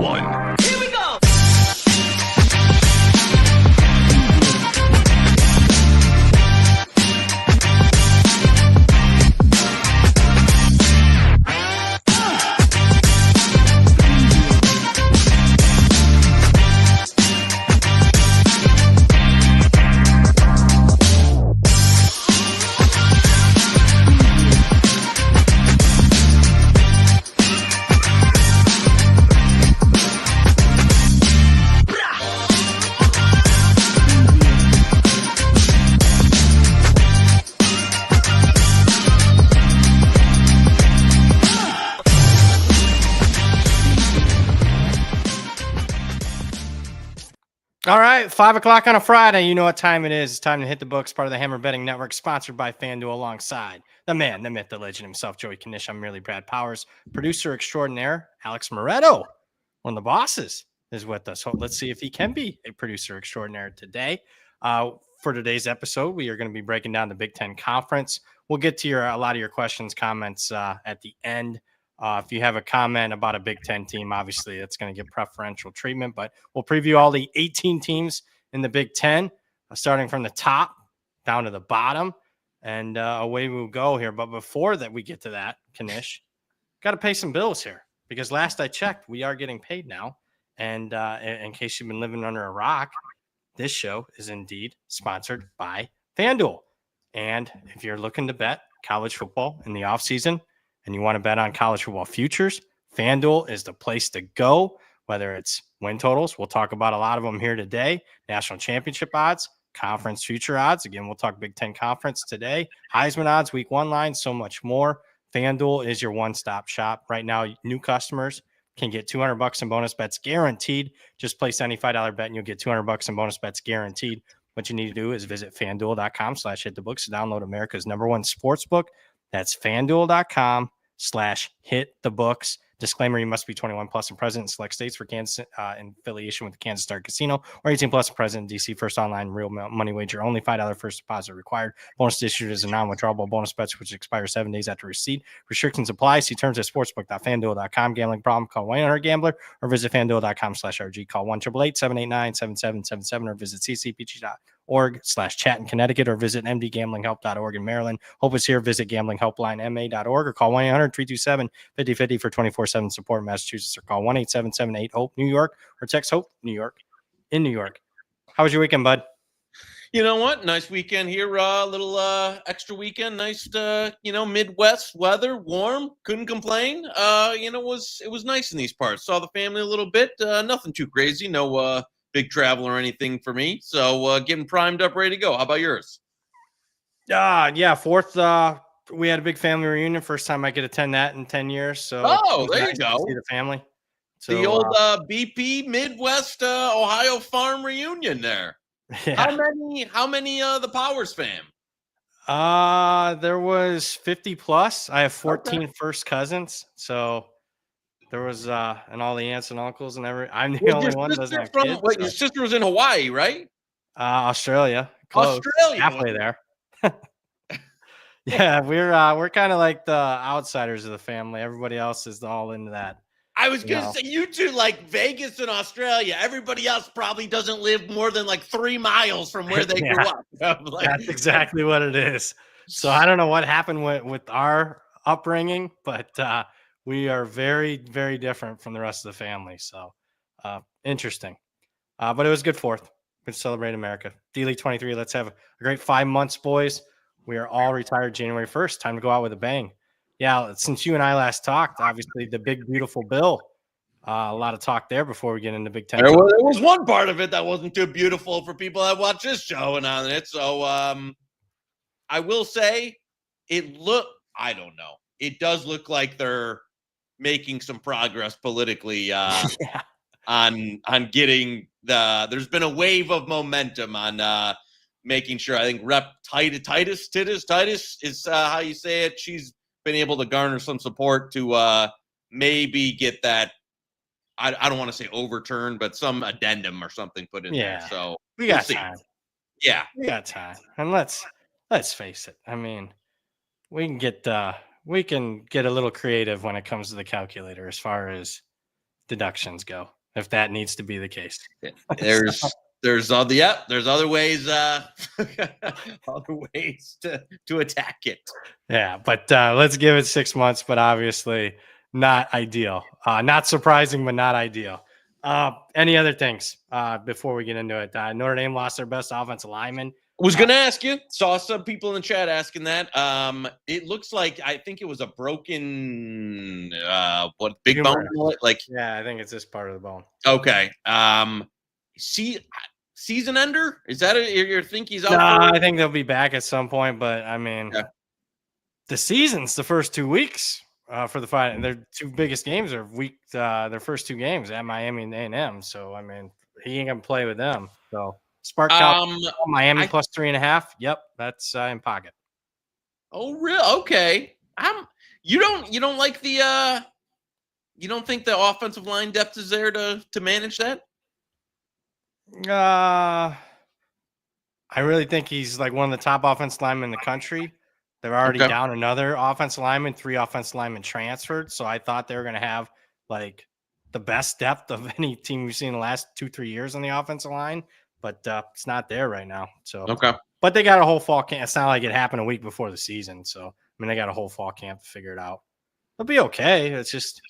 one. Here we go! All right, 5 o'clock on a Friday. You know what time it is. It's time to hit the books, part of the Hammer Betting Network, sponsored by FanDuel, alongside the man, the myth, the legend himself, Joey Knish. I'm merely Brad Powers. Producer extraordinaire, Alex Moretto, one of the bosses, is with us. So let's see if he can be a producer extraordinaire today. For today's episode, we are going to be breaking down the Big Ten Conference. We'll get to a lot of your questions, comments at the end. If you have a comment about a Big Ten team, obviously it's going to get preferential treatment, but we'll preview all the 18 teams in the Big Ten, starting from the top down to the bottom, and away we'll go here. But before that, we get to that, Knish, got to pay some bills here, because last I checked, we are getting paid now. And in case you've been living under a rock, this show is indeed sponsored by FanDuel. And if you're looking to bet college football in the offseason, and you want to bet on college football futures, FanDuel is the place to go, whether it's win totals. We'll talk about a lot of them here today. National championship odds, conference future odds. Again, we'll talk Big Ten Conference today. Heisman odds, week one line, so much more. FanDuel is your one-stop shop. Right now, new customers can get $200 in bonus bets guaranteed. Just place any $5 bet and you'll get $200 in bonus bets guaranteed. What you need to do is visit FanDuel.com/hitthebooks to download America's #1 sportsbook. That's FanDuel.com/hitthebooks. Disclaimer, you must be 21 plus and present in select states for Kansas in affiliation with the Kansas Star Casino, or 18 plus and present in D.C. First online real money wager. Only $5 first deposit required. Bonus issued is a non-withdrawable bonus bets which expire 7 days after receipt. Restrictions apply. See terms at sportsbook.fanduel.com. Gambling problem? Call 1-800-GAMBLER or visit FanDuel.com/RG. Call 1-888-789-7777 or visit ccpg.org/chat in Connecticut or visit mdgamblinghelp.org in Maryland. Hope is here. Visit gamblinghelplinema.org or call 1-800-327-5050 for 24/7 support in Massachusetts, or call 1-877-8-HOPE New York or text HOPE New York in New York. How was your weekend, bud? You know what? Nice weekend here. Little extra weekend. Nice, Midwest weather, warm. Couldn't complain. It was nice in these parts. Saw the family a little bit. Nothing too crazy. No big travel or anything for me. So getting primed up, ready to go. How about yours? Yeah, fourth. We had a big family reunion. First time I could attend that in 10 years. So there you go. See the family. So, the old BP Midwest Ohio farm reunion there. Yeah. How many the Powers fam? There was 50 plus. I have 14 first cousins. So there was and all the aunts and uncles and I'm the only one that doesn't have kids. Your sister was in Hawaii, right? Australia. Close. Australia. Halfway there. Yeah, we're kind of like the outsiders of the family. Everybody else is all into that. I was going to say, you two like Vegas and Australia. Everybody else probably doesn't live more than like 3 miles from where they grew up. That's exactly what it is. So I don't know what happened with our upbringing, but we are very, very different from the rest of the family. So interesting. But it was good fourth. Good to celebrate America. D-League 23. Let's have a great 5 months, boys. We are all retired January 1st. Time to go out with a bang. Yeah, since you and I last talked, obviously the big, beautiful bill. A lot of talk there before we get into Big Ten. There was one part of it that wasn't too beautiful for people that watch this show and on it. So I will say I don't know. It does look like they're making some progress politically on getting there's been a wave of momentum on making sure. I think Rep. Titus is how you say it. She's been able to garner some support to maybe get that. I don't want to say overturned, but some addendum or something put in there. So we got time. Yeah, we got time. And let's face it. I mean, we can get a little creative when it comes to the calculator as far as deductions go. if that needs to be the case. There's other ways other ways to attack it. Yeah, but let's give it 6 months, but obviously not ideal. Not surprising, but not ideal. Any other things before we get into it? Notre Dame lost their best offensive lineman. Was going to ask you. Saw some people in the chat asking that. It looks like I think it was a broken big bone? Like, yeah, I think it's this part of the bone. Okay. Season ender? Is that you think he's out? No, I think they'll be back at some point, but I mean, the season's the first 2 weeks for the Fighting. Their two biggest games are their first 2 games at Miami and A&M. So I mean, he ain't gonna play with them. So Spark Miami plus 3.5. Yep, that's in pocket. Oh, really? Okay. You don't like the you don't think the offensive line depth is there to manage that? I really think he's like one of the top offensive linemen in the country. They're already down another offensive lineman, 3 offensive linemen transferred. So I thought they were going to have like the best depth of any team we've seen in the last 2-3 years on the offensive line, but it's not there right now. So, but they got a whole fall camp. It's not like it happened a week before the season. So, I mean, they got a whole fall camp to figure it out. They'll be okay. It's just,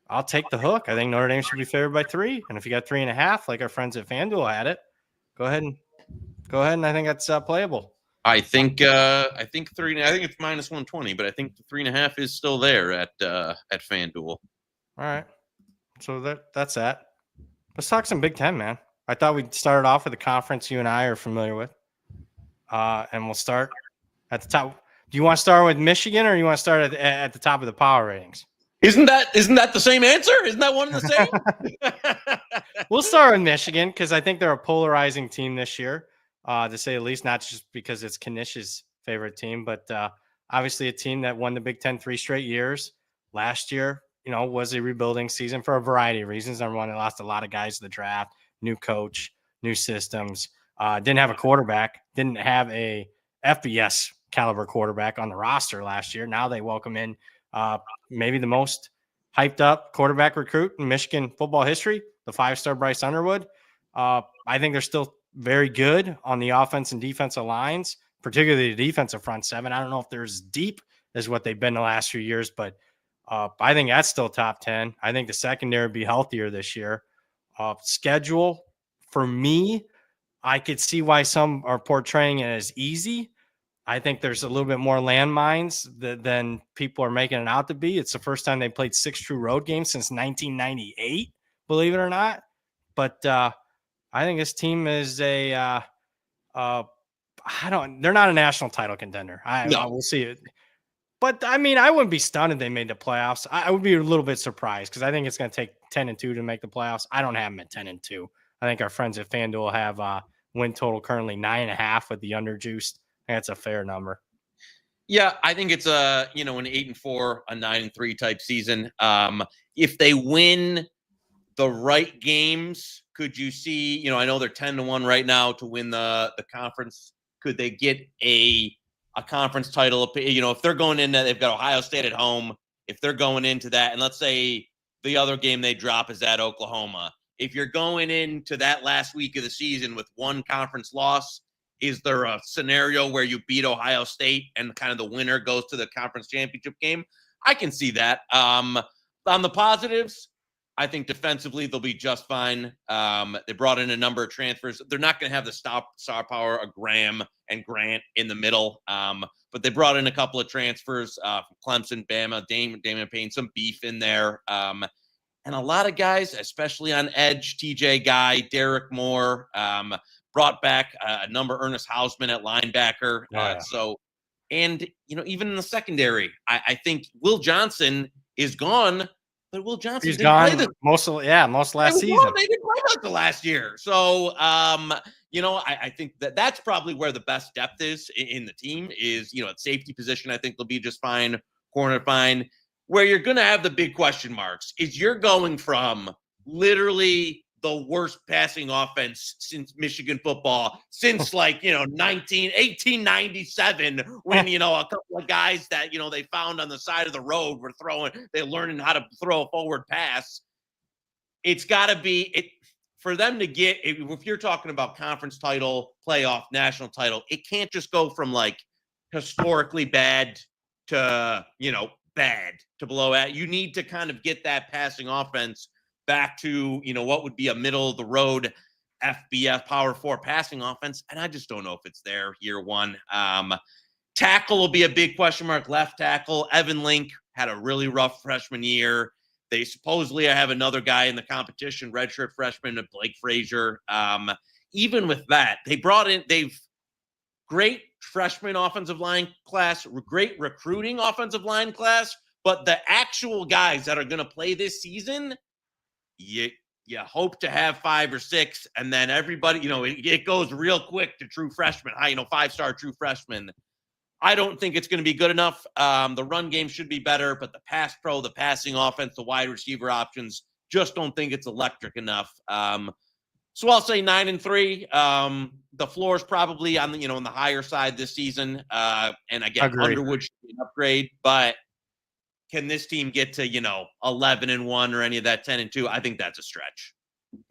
I'll take the hook. I think Notre Dame should be favored by 3. And if you got 3.5, like our friends at FanDuel had it, go ahead. And I think that's playable. I think 3. I think it's minus 120, but I think the 3.5 is still there at FanDuel. All right. So that's that. Let's talk some Big Ten, man. I thought we'd start off with the conference you and I are familiar with. And we'll start at the top. Do you want to start with Michigan, or do you want to start at the top of the power ratings? Isn't that the same answer? Isn't that one the same? We'll start with Michigan because I think they're a polarizing team this year, to say the least, not just because it's Kanish's favorite team, but obviously a team that won the Big Ten 3 straight years. Last year, was a rebuilding season for a variety of reasons. Number one, they lost a lot of guys to the draft, new coach, new systems, didn't have a quarterback, didn't have a FBS caliber quarterback on the roster last year. Now they welcome in maybe the most hyped up quarterback recruit in Michigan football history, the 5-star Bryce Underwood. I think they're still very good on the offense and defensive lines, particularly the defensive front 7. I don't know if they're as deep as what they've been the last few years, but I think that's still top 10. I think the secondary will be healthier this year. Schedule, for me, I could see why some are portraying it as easy. I think there's a little bit more landmines than people are making it out to be. It's the first time they played 6 true road games since 1998, believe it or not. But I think this team is they're not a national title contender. I will see it. But I mean, I wouldn't be stunned if they made the playoffs. I would be a little bit surprised because I think it's going to take 10-2 to make the playoffs. I don't have them at 10-2. I think our friends at FanDuel have win total currently 9.5 with the underjuiced. That's a fair number. Yeah, I think it's an 8-4, a 9-3 type season. If they win the right games, could you see? I know they're 10-1 right now to win the conference. Could they get a conference title? If they're going in, they've got Ohio State at home. If they're going into that, and let's say the other game they drop is at Oklahoma. If you're going into that last week of the season with one conference loss, is there a scenario where you beat Ohio State and kind of the winner goes to the conference championship game? I can see that. On the positives, I think defensively they'll be just fine. They brought in a number of transfers. They're not going to have the star power of Graham and Grant in the middle, but they brought in a couple of transfers from Clemson, Bama, Damon Payne, some beef in there. And a lot of guys, especially on edge, TJ Guy, Derek Moore, brought back a number, Ernest Hausman at linebacker. Even in the secondary, I think Will Johnson is gone, but Will Johnson he's gone most last season. They didn't play much the last year. So, I think that's probably where the best depth is in the team is, at safety position. I think they'll be just fine, corner fine. Where you're going to have the big question marks is you're going from literally the worst passing offense since Michigan football, since 1897, when, a couple of guys that, they found on the side of the road were they're learning how to throw a forward pass. it's got to be it for them to get. If you're talking about conference title, playoff, national title, it can't just go from like historically bad to bad to below at. You need to kind of get that passing offense back to what would be a middle of the road FBS Power 4 passing offense, and I just don't know if it's there year one. Tackle will be a big question mark. Left tackle Evan Link had a really rough freshman year. They supposedly have another guy in the competition, redshirt freshman, Blake Frazier. Even with that, they've great freshman offensive line class, great recruiting offensive line class, but the actual guys that are going to play this season, you hope to have 5 or 6, and then everybody, it goes real quick to true freshmen, 5-star true freshmen. I don't think it's going to be good enough. The run game should be better, but the pass pro, the passing offense, the wide receiver options, just don't think it's electric enough. So I'll say 9-3. The floor is probably on the on the higher side this season. And again, Agreed. Underwood should be an upgrade, but can this team get to 11-1 or any of that 10-2? I think that's a stretch.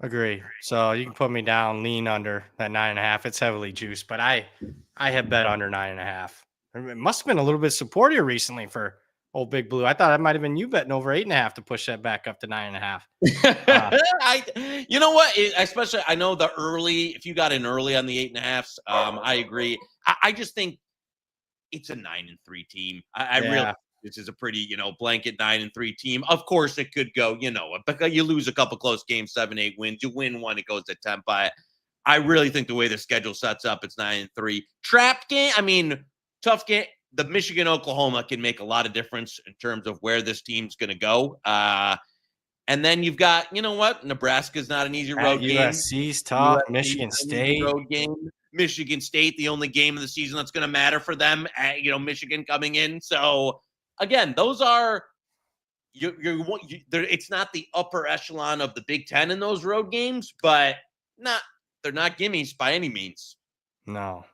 Agree. So you can put me down, lean under that 9.5. It's heavily juiced, but I have bet under 9.5. It must have been a little bit supportier recently for old Big Blue. I thought it might have been you betting over 8.5 to push that back up to 9.5. You know what? Especially, I know if you got in early on the 8.5s, I agree. I just think it's a 9-3 team. I really. This is a pretty, blanket 9-3 team. Of course, it could go, because you lose a couple close games, 7-8 wins. You win one, it goes to 10. But I really think the way the schedule sets up, it's 9-3. Trap game, tough game. The Michigan-Oklahoma can make a lot of difference in terms of where this team's going to go. And then you've got, Nebraska's not an easy road game. USC's tough. Michigan State. Road game. Michigan State, the only game of the season that's going to matter for them. Michigan coming in. So, again, those are it's not the upper echelon of the Big Ten in those road games, but they're not gimmies by any means. No.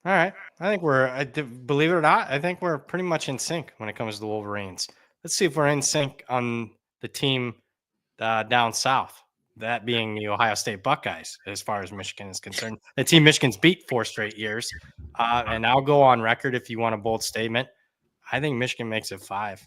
All right. I think believe it or not, I think we're pretty much in sync when it comes to the Wolverines. Let's see if we're in sync on the team down south, that being the Ohio State Buckeyes, as far as Michigan is concerned. The team Michigan's beat 4 straight years. And I'll go on record if you want a bold statement. I think Michigan makes it 5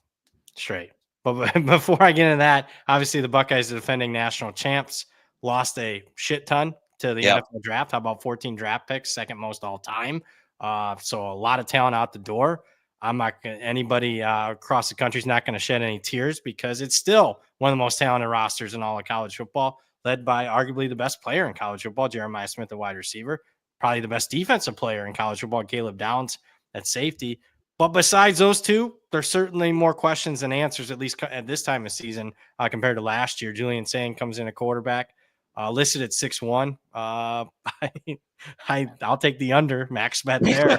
straight. But before I get into that, obviously the Buckeyes are defending national champs, lost a shit ton to the NFL draft. How about 14 draft picks, second most all time? So a lot of talent out the door. I'm not anybody across the country is not going to shed any tears because it's still one of the most talented rosters in all of college football, led by arguably the best player in college football, Jeremiah Smith, the wide receiver, probably the best defensive player in college football, Caleb Downs at safety. But besides those two, there's certainly more questions than answers, at least at this time of season, compared to last year. Julian Sayin comes in a quarterback, listed at 6'1". I'll take the under, max bet there.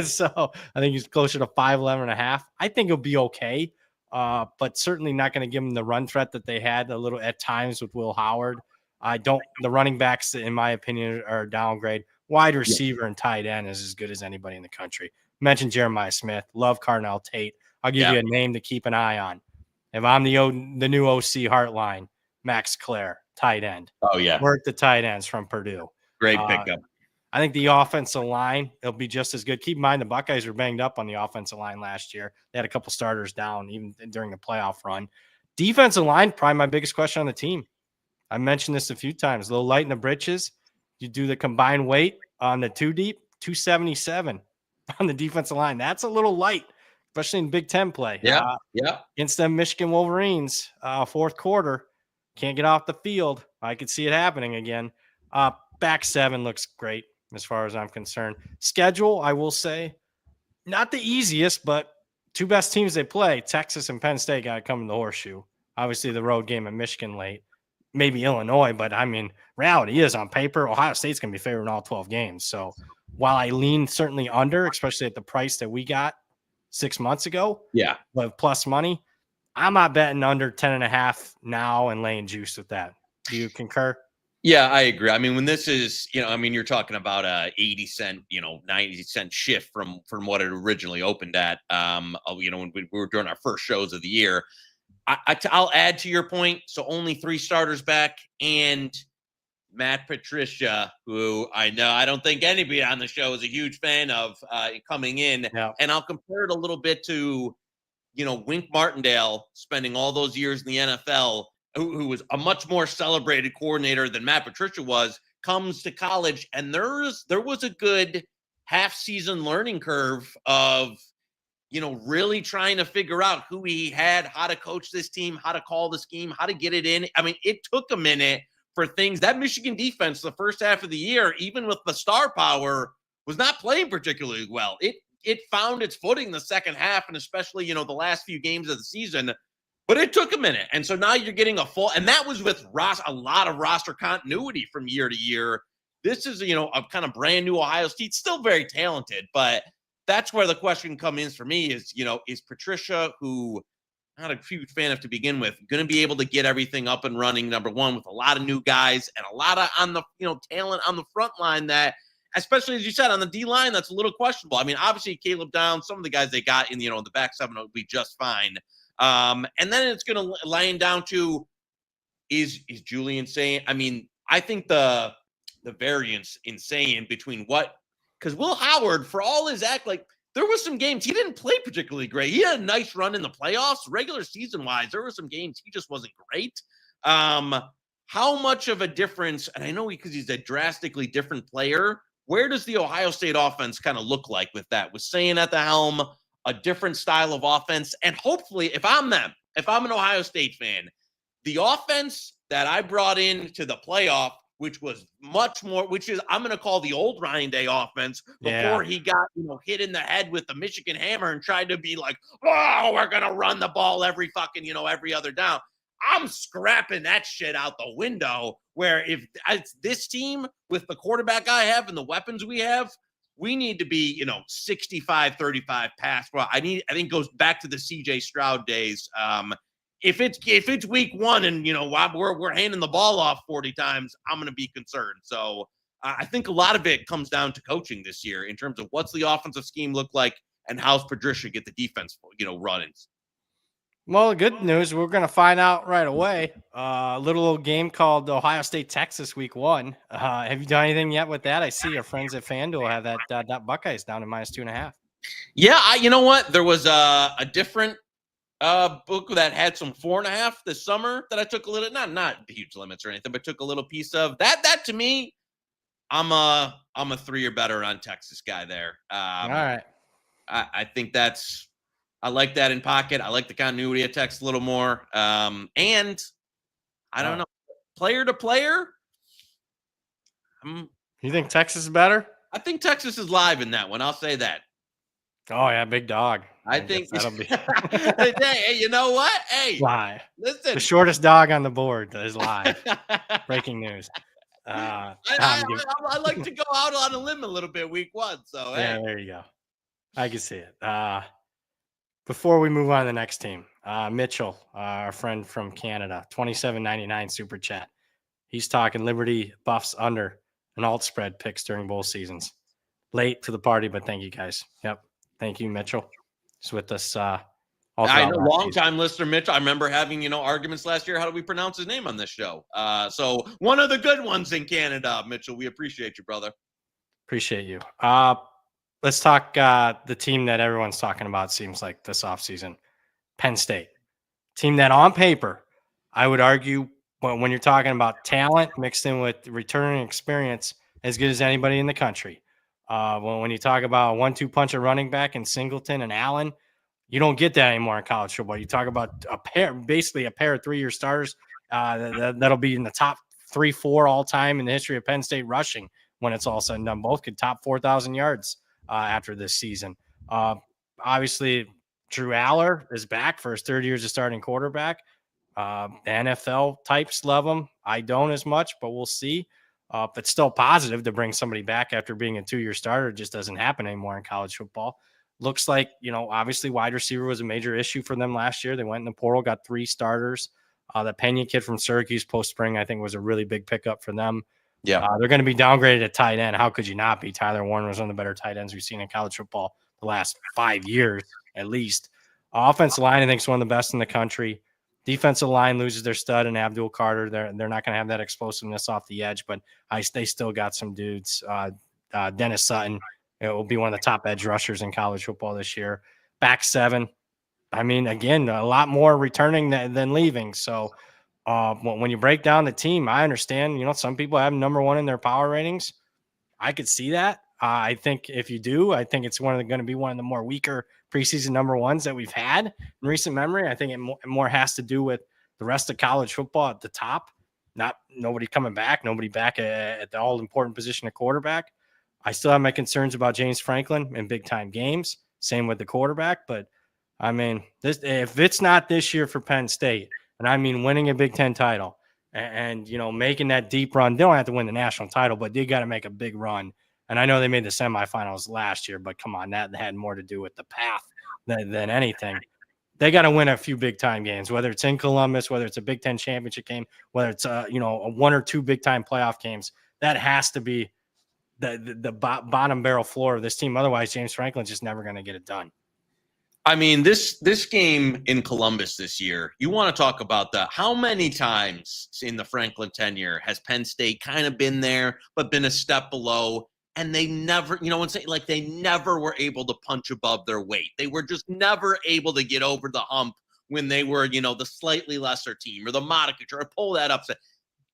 So I think he's closer to 5'11.5". I think he'll be okay, but certainly not going to give him the run threat that they had a little at times with Will Howard. The running backs, in my opinion, are a downgrade. Wide receiver and tight end is as good as anybody in the country. Mentioned Jeremiah Smith. Love Carnell Tate. I'll give you a name to keep an eye on. If I'm the new OC Heartline, Max Clare, tight end. Oh, yeah. Work the tight ends from Purdue. Great pickup. I think the offensive line, it'll be just as good. Keep in mind, the Buckeyes were banged up on the offensive line last year. They had a couple starters down even during the playoff run. Defensive line, probably my biggest question on the team. I mentioned this a few times. A little light in the britches. You do the combined weight on the 2 deep, 277 on the defensive line. That's a little light, especially in Big Ten play. Yeah. Against them Michigan Wolverines, fourth quarter, can't get off the field. I could see it happening again. Back 7 looks great as far as I'm concerned. Schedule, I will say, not the easiest, but 2 best teams they play, Texas and Penn State, got to come in the horseshoe. Obviously, the road game at Michigan late. Maybe Illinois, but reality is on paper, Ohio State's going to be favored in all 12 games. So while I lean certainly under, especially at the price that we got 6 months ago, but plus money, I'm not betting under 10.5 now and laying juice with that. Do you concur? Yeah, I agree. When this is, you're talking about a 80 cent, 90 cent shift from what it originally opened at, when we were doing our first shows of the year. I'll add to your point. So only 3 starters back, and Matt Patricia, who I don't think anybody on the show is a huge fan of coming in. Yeah. And I'll compare it a little bit to, Wink Martindale spending all those years in the NFL, who was a much more celebrated coordinator than Matt Patricia was, comes to college. And there was a good half-season learning curve of, really trying to figure out who he had, how to coach this team, how to call the scheme, how to get it in. I mean, it took a minute for things. That Michigan defense, the first half of the year, even with the star power, was not playing particularly well. It found its footing the second half, and especially, the last few games of the season. But it took a minute. And so now you're getting and that was with a lot of roster continuity from year to year. This is, a kind of brand new Ohio State, still very talented, but that's where the question comes in for me is, is Patricia, who I'm not a huge fan of to begin with, going to be able to get everything up and running, number one, with a lot of new guys and a lot of on the, talent on the front line that, especially as you said, on the D line, that's a little questionable. I mean, obviously Caleb Downs, some of the guys they got in, the back seven will be just fine. And then it's going to line down to is Julian Sayin. I mean, I think the variance in Sayin between because Will Howard, for all his act, like there was some games he didn't play particularly great. He had a nice run in the playoffs, regular season wise. There were some games he just wasn't great. How much of a difference? And I know because he's a drastically different player. Where does the Ohio State offense kind of look like with that? With Sayin at the helm, a different style of offense, and hopefully, if I'm an Ohio State fan, the offense that I brought in to the playoff, which was much more, which is I'm going to call the old Ryan Day offense before he got, hit in the head with the Michigan hammer and tried to be like, oh, we're going to run the ball every fucking, every other down. I'm scrapping that shit out the window where if it's this team with the quarterback I have and the weapons we have, we need to be, 65-35 pass. Well, I think it goes back to the CJ Stroud days. If it's week one and we're handing the ball off 40 times, I'm going to be concerned. So I think a lot of it comes down to coaching this year in terms of what's the offensive scheme look like and how's Patricia get the defense, running. Well, the good news, we're going to find out right away. A little game called Ohio State, Texas, week 1. Have you done anything yet with that? I see your friends at FanDuel have that Buckeyes down to -2.5. Yeah, you know what? There was a different book that had some 4.5 this summer that I took a little, not huge limits or anything, but took a little piece of that. To me, I'm a 3 or better on Texas guy there. All right. I think I like that in pocket. I like the continuity of Texas a little more. And I don't know, player to player. You think Texas is better? I think Texas is live in that one. I'll say that. Oh yeah, big dog. I think that'll be. Hey, you know what? Hey, live. Listen, the shortest dog on the board is live. Breaking news. I like to go out on a limb a little bit week 1. So yeah, there you go. I can see it. Before we move on to the next team, Mitchell, our friend from Canada, $27.99 super chat. He's talking Liberty Buffs under an alt spread picks during bowl seasons. Late to the party, but thank you guys. Yep. Thank you, Mitchell. He's with us. I know, long-time listener, Mitchell. I remember having, arguments last year. How do we pronounce his name on this show? So one of the good ones in Canada, Mitchell. We appreciate you, brother. Appreciate you. Let's talk the team that everyone's talking about, seems like, this offseason. Penn State. Team that on paper, I would argue, when you're talking about talent mixed in with returning experience, as good as anybody in the country. When you talk about a 1-2 punch of running back in Singleton and Allen, you don't get that anymore in college football. You talk about basically a pair of 3-year starters that'll be in the top 3-4 all time in the history of Penn State rushing when it's all said and done. Both could top 4,000 yards after this season. Obviously, Drew Allar is back for his 3rd year as a starting quarterback. The NFL types love him. I don't as much, but we'll see. But still positive to bring somebody back after being a 2-year starter. It just doesn't happen anymore in college football. Looks like, obviously wide receiver was a major issue for them last year. They went in the portal, got 3 starters. The Pena kid from Syracuse post-spring, I think, was a really big pickup for them. Yeah. They're going to be downgraded at tight end. How could you not be? Tyler Warner was one of the better tight ends we've seen in college football the last 5 years, at least. Offensive line, I think, is one of the best in the country. Defensive line loses their stud and Abdul Carter. They're not going to have that explosiveness off the edge, but they still got some dudes. Dennis Sutton, it will be one of the top edge rushers in college football this year. Back seven. I mean, again, a lot more returning than leaving. So when you break down the team, I understand, some people have number one in their power ratings. I could see that. I think if you do, I think it's going to be one of the more weaker preseason number ones that we've had in recent memory. I think it more has to do with the rest of college football at the top, not nobody coming back, nobody back at the all important position of quarterback. I still have my concerns about James Franklin in big time games. Same with the quarterback. But I mean, if it's not this year for Penn State, and I mean winning a Big Ten title and making that deep run, they don't have to win the national title, but they got to make a big run. And I know they made the semifinals last year, but come on, that had more to do with the path than anything. They got to win a few big time games, whether it's in Columbus, whether it's a Big Ten championship game, whether it's a one or two big time playoff games. That has to be the bottom barrel floor of this team. Otherwise, James Franklin's just never going to get it done. I mean, this game in Columbus this year, you want to talk about how many times in the Franklin tenure has Penn State kind of been there, but been a step below, and they never, they never were able to punch above their weight. They were just never able to get over the hump when they were, the slightly lesser team or the Matayo or pull that upset.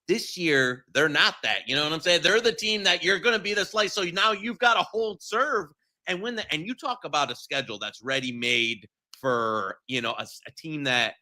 This year, they're not that. You know what I'm saying? They're the team that you're going to be the slice. So now you've got to hold serve. And and you talk about a schedule that's ready-made for, a team that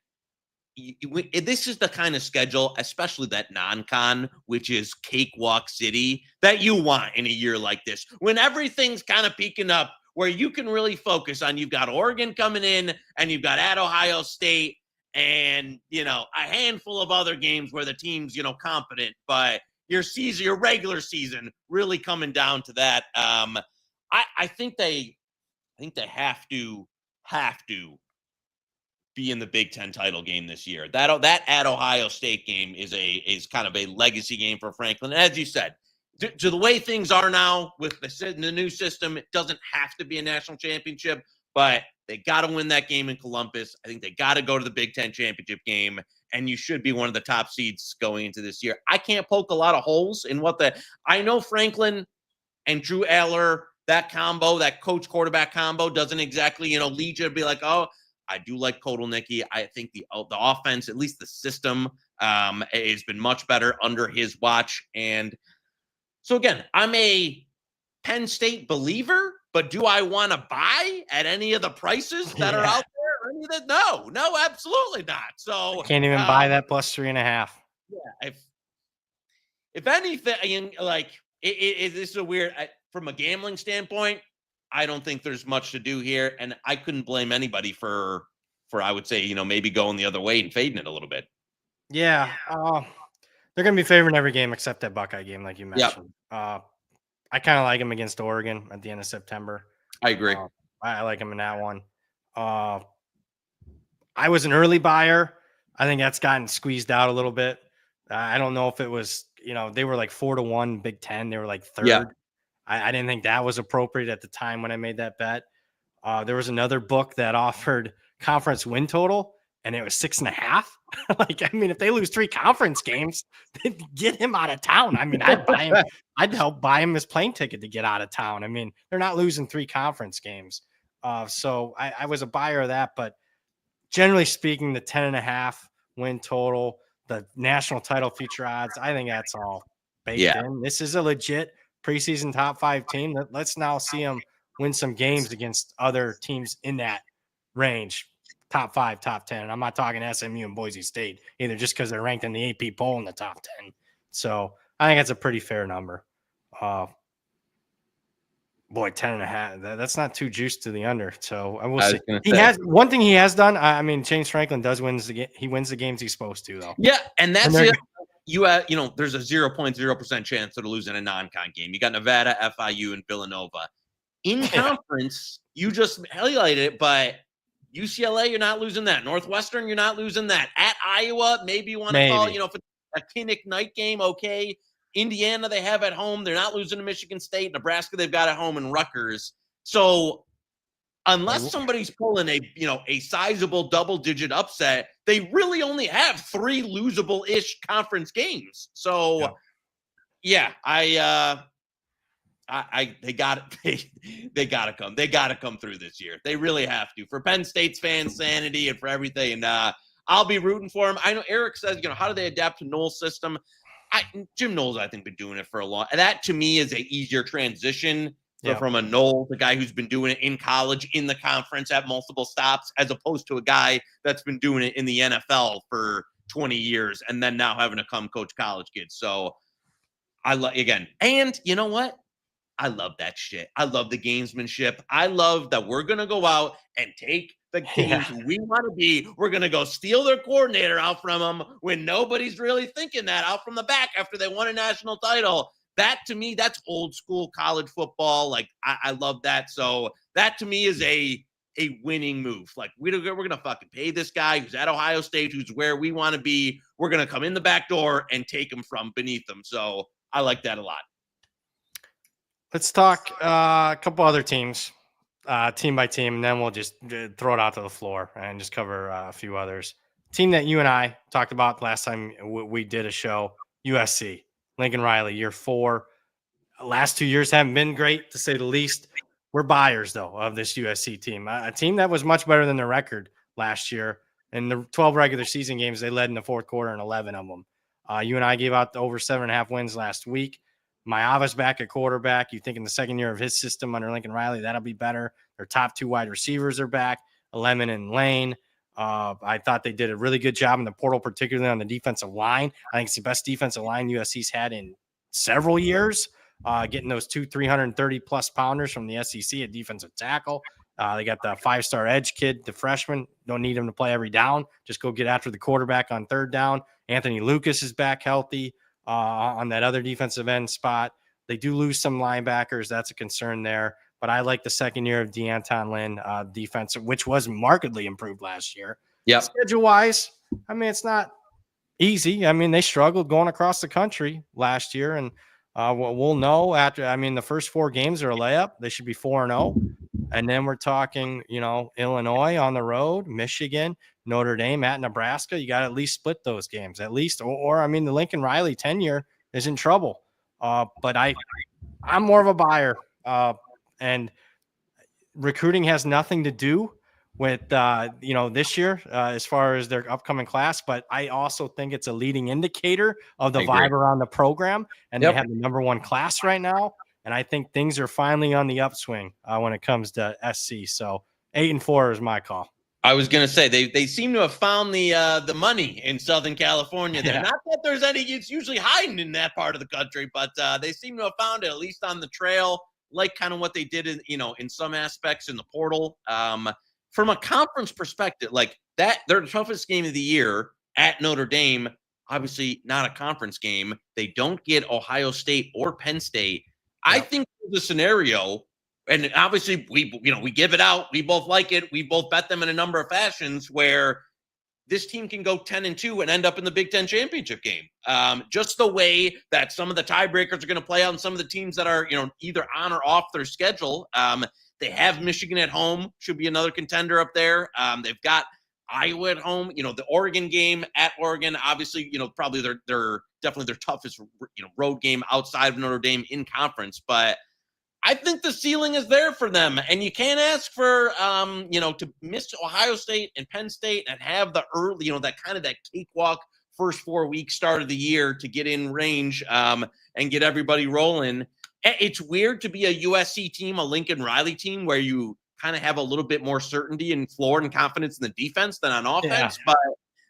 this is the kind of schedule, especially that non-con, which is cakewalk city, that you want in a year like this, when everything's kind of peaking up, where you can really focus on, you've got Oregon coming in and you've got at Ohio State and, a handful of other games where the team's, competent, but your regular season really coming down to that. I think they have to be in the Big Ten title game this year. That at Ohio State game is kind of a legacy game for Franklin. And as you said, to the way things are now with the new system, it doesn't have to be a national championship, but they got to win that game in Columbus. I think they got to go to the Big Ten championship game, and you should be one of the top seeds going into this year. I can't poke a lot of holes in I know Franklin and Drew Allar, that combo, that coach-quarterback combo doesn't exactly, lead you to be like, oh, I do like Kotelnicki. I think the offense, at least the system, has been much better under his watch. And so, again, I'm a Penn State believer, but do I want to buy at any of the prices that are out there? Or any of that? No, absolutely not. So I can't even buy that plus 3.5. Yeah, if anything, this is a weird. From a gambling standpoint, I don't think there's much to do here, and I couldn't blame anybody for I would say, maybe going the other way and fading it a little bit. Yeah, they're going to be favoring every game except that Buckeye game, like you mentioned. Yep. I kind of like them against Oregon at the end of September. I agree. I like them in that one. I was an early buyer. I think that's gotten squeezed out a little bit. I don't know if it was, they were like 4-1 Big Ten. They were like third. Yeah. I didn't think that was appropriate at the time when I made that bet. There was another book that offered conference win total, and it was 6.5. If they lose 3 conference games, get him out of town. I'd buy him. I'd help buy him his plane ticket to get out of town. They're not losing 3 conference games. So I was a buyer of that. But generally speaking, the 10.5 win total, the national title future odds, I think that's all baked in. This is a legit preseason top 5 team. Let's now see them win some games against other teams in that range, top 5, top 10. And I'm not talking SMU and Boise State either, just because they're ranked in the AP poll in the top 10. So I think that's a pretty fair number. 10.5. That's not too juiced to the under. So I will see. He has one thing he has done. James Franklin does wins the game. He wins the games he's supposed to, though. Yeah, and that's it. There's a 0.0% chance of losing a non-con game. You got Nevada, FIU, and Villanova. In conference, you just highlighted it, but UCLA, you're not losing that. Northwestern, you're not losing that. At Iowa, maybe you want to call, if it's a Kinnick night game, okay. Indiana, they have at home. They're not losing to Michigan State. Nebraska, they've got at home, and Rutgers. So unless somebody's pulling a sizable double-digit upset, they really only have 3 losable-ish conference games. So, yeah, they got it. They got to come. They got to come through this year. They really have to, for Penn State's fans' sanity and for everything. And I'll be rooting for them. I know Eric says, how do they adapt to Knowles' system? Jim Knowles, I think, been doing it for a long. That to me is an easier transition from a Knowles, the guy who's been doing it in college, in the conference, at multiple stops, as opposed to a guy that's been doing it in the NFL for 20 years and then now having to come coach college kids. So I love again, and you know what? I love that shit. I love the gamesmanship. I love that we're going to go out and take the teams we want to be. We're going to go steal their coordinator out from them when nobody's really thinking that, out from the back after they won a national title. That, to me, that's old school college football. Like, I love that. So that, to me, is a winning move. Like, we're going to fucking pay this guy who's at Ohio State, who's where we want to be. We're going to come in the back door and take him from beneath them. So I like that a lot. Let's talk a couple other teams, team by team, and then we'll just throw it out to the floor and just cover a few others. Team that you and I talked about last time we did a show, USC, Lincoln Riley, year 4. Last 2 years haven't been great, to say the least. We're buyers, though, of this USC team, a team that was much better than their record last year. In the 12 regular season games, they led in the fourth quarter in 11 of them. You and I gave out the over 7.5 wins last week. Mayava's back at quarterback. You think in the second year of his system under Lincoln Riley, that'll be better. Their top 2 wide receivers are back, Lemon and Lane. I thought they did a really good job in the portal, particularly on the defensive line. I think it's the best defensive line USC's had in several years, getting those 2 330-plus pounders from the SEC at defensive tackle. They got the 5-star edge kid, the freshman. Don't need him to play every down. Just go get after the quarterback on third down. Anthony Lucas is back healthy. On that other defensive end spot. They do lose some linebackers. That's a concern there. But I like the second year of D'Anton Lynn defense, which was markedly improved last year. Yeah. Schedule-wise, I mean, it's not easy. I mean, they struggled going across the country last year. And we'll know after, I mean, the first 4 games are a layup. They should be 4-0. And then we're talking, Illinois on the road, Michigan, Notre Dame at Nebraska. You got to at least split those games, at least. Or I mean, the Lincoln Riley tenure is in trouble. But I'm more of a buyer. And recruiting has nothing to do with, this year as far as their upcoming class. But I also think it's a leading indicator of the vibe around the program. And they have the number 1 class right now. And I think things are finally on the upswing when it comes to SC. So 8-4 is my call. I was going to say they seem to have found the money in Southern California. There, not that there's any. It's usually hiding in that part of the country, but they seem to have found it, at least on the trail, like kind of what they did in some aspects in the portal. From a conference perspective, like that, their toughest game of the year at Notre Dame. Obviously, not a conference game. They don't get Ohio State or Penn State. I think the scenario, and obviously we give it out. We both like it. We both bet them in a number of fashions where this team can go 10-2 and end up in the Big Ten championship game. Just the way that some of the tiebreakers are going to play out, and some of the teams that are either on or off their schedule. They have Michigan at home, should be another contender up there. They've got Iowa at home. The Oregon game at Oregon, obviously, probably they're definitely their toughest, road game outside of Notre Dame in conference. But I think the ceiling is there for them, and you can't ask for, to miss Ohio State and Penn State and have the early, that cakewalk first 4 week start of the year to get in range and get everybody rolling. It's weird to be a USC team, a Lincoln Riley team, where you kind of have a little bit more certainty and floor and confidence in the defense than on offense. But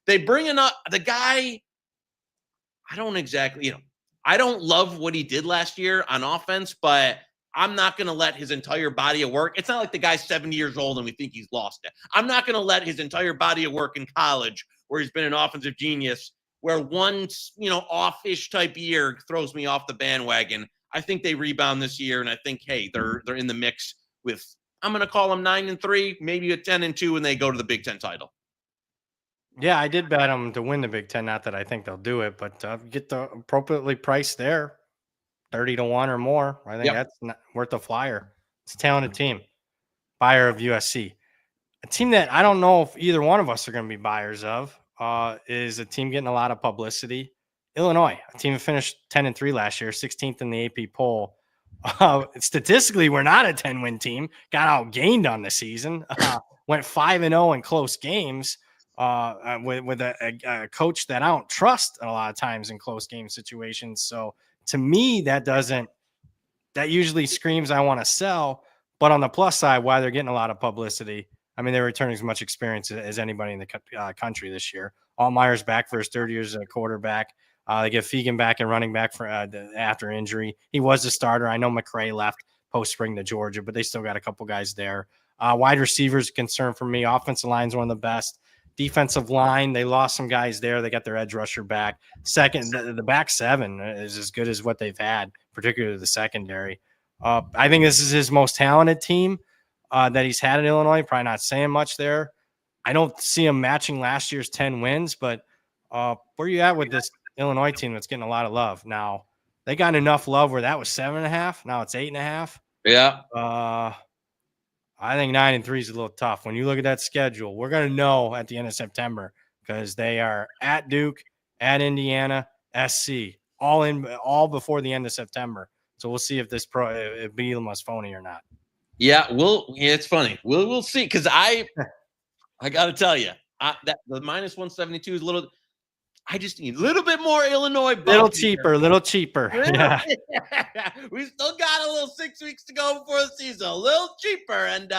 they bring in the guy. I don't exactly, I don't love what he did last year on offense, but I'm not going to let his entire body of work. It's not like the guy's 70 years old and we think he's lost it. I'm not going to let his entire body of work in college, where he's been an offensive genius, where one, off-ish type year throws me off the bandwagon. I think they rebound this year, and I think, hey, they're in the mix with, I'm going to call them 9-3, maybe a 10-2, and they go to the Big Ten title. Yeah, I did bet them to win the Big Ten. Not that I think they'll do it, but get the appropriately priced there, 30-1 or more. I think that's not worth a flyer. It's a talented team. Buyer of USC. A team that I don't know if either one of us are going to be buyers of. is a team getting a lot of publicity. Illinois, a team that finished 10-3 last year, 16th in the AP poll. Statistically, we're not a 10-win team. Got outgained on the season. Went 5-0 in close games with a coach that I don't trust a lot of times in close game situations. So to me, that usually screams I want to sell. But on the plus side, why they're getting a lot of publicity, I mean, they're returning as much experience as anybody in the country this year. Altmaier's back for his third year as a quarterback. They get Fegan back and running back for after injury. He was a starter. I know McCray left post-spring to Georgia, but they still got a couple guys there. Wide receivers concern for me. Offensive line's one of the best. Defensive line, they lost some guys there. They got their edge rusher back. Second, the back seven is as good as what they've had, particularly the secondary. I think this is his most talented team that he's had in Illinois. Probably not saying much there. I don't see him matching last year's 10 wins, but where are you at with this Illinois team that's getting a lot of love? Now, they got enough love where that was 7.5. Now it's 8.5. Yeah. I think 9-3 is a little tough. When you look at that schedule, we're going to know at the end of September because they are at Duke, at Indiana, SC, all before the end of September. So we'll see if if Bielema was phony or not. Yeah, it's funny. We'll see because I got to tell you that the minus 172 is a little. I just need a little bit more Illinois. Little cheaper. Yeah. We still got a little 6 weeks to go before the season. A little cheaper, and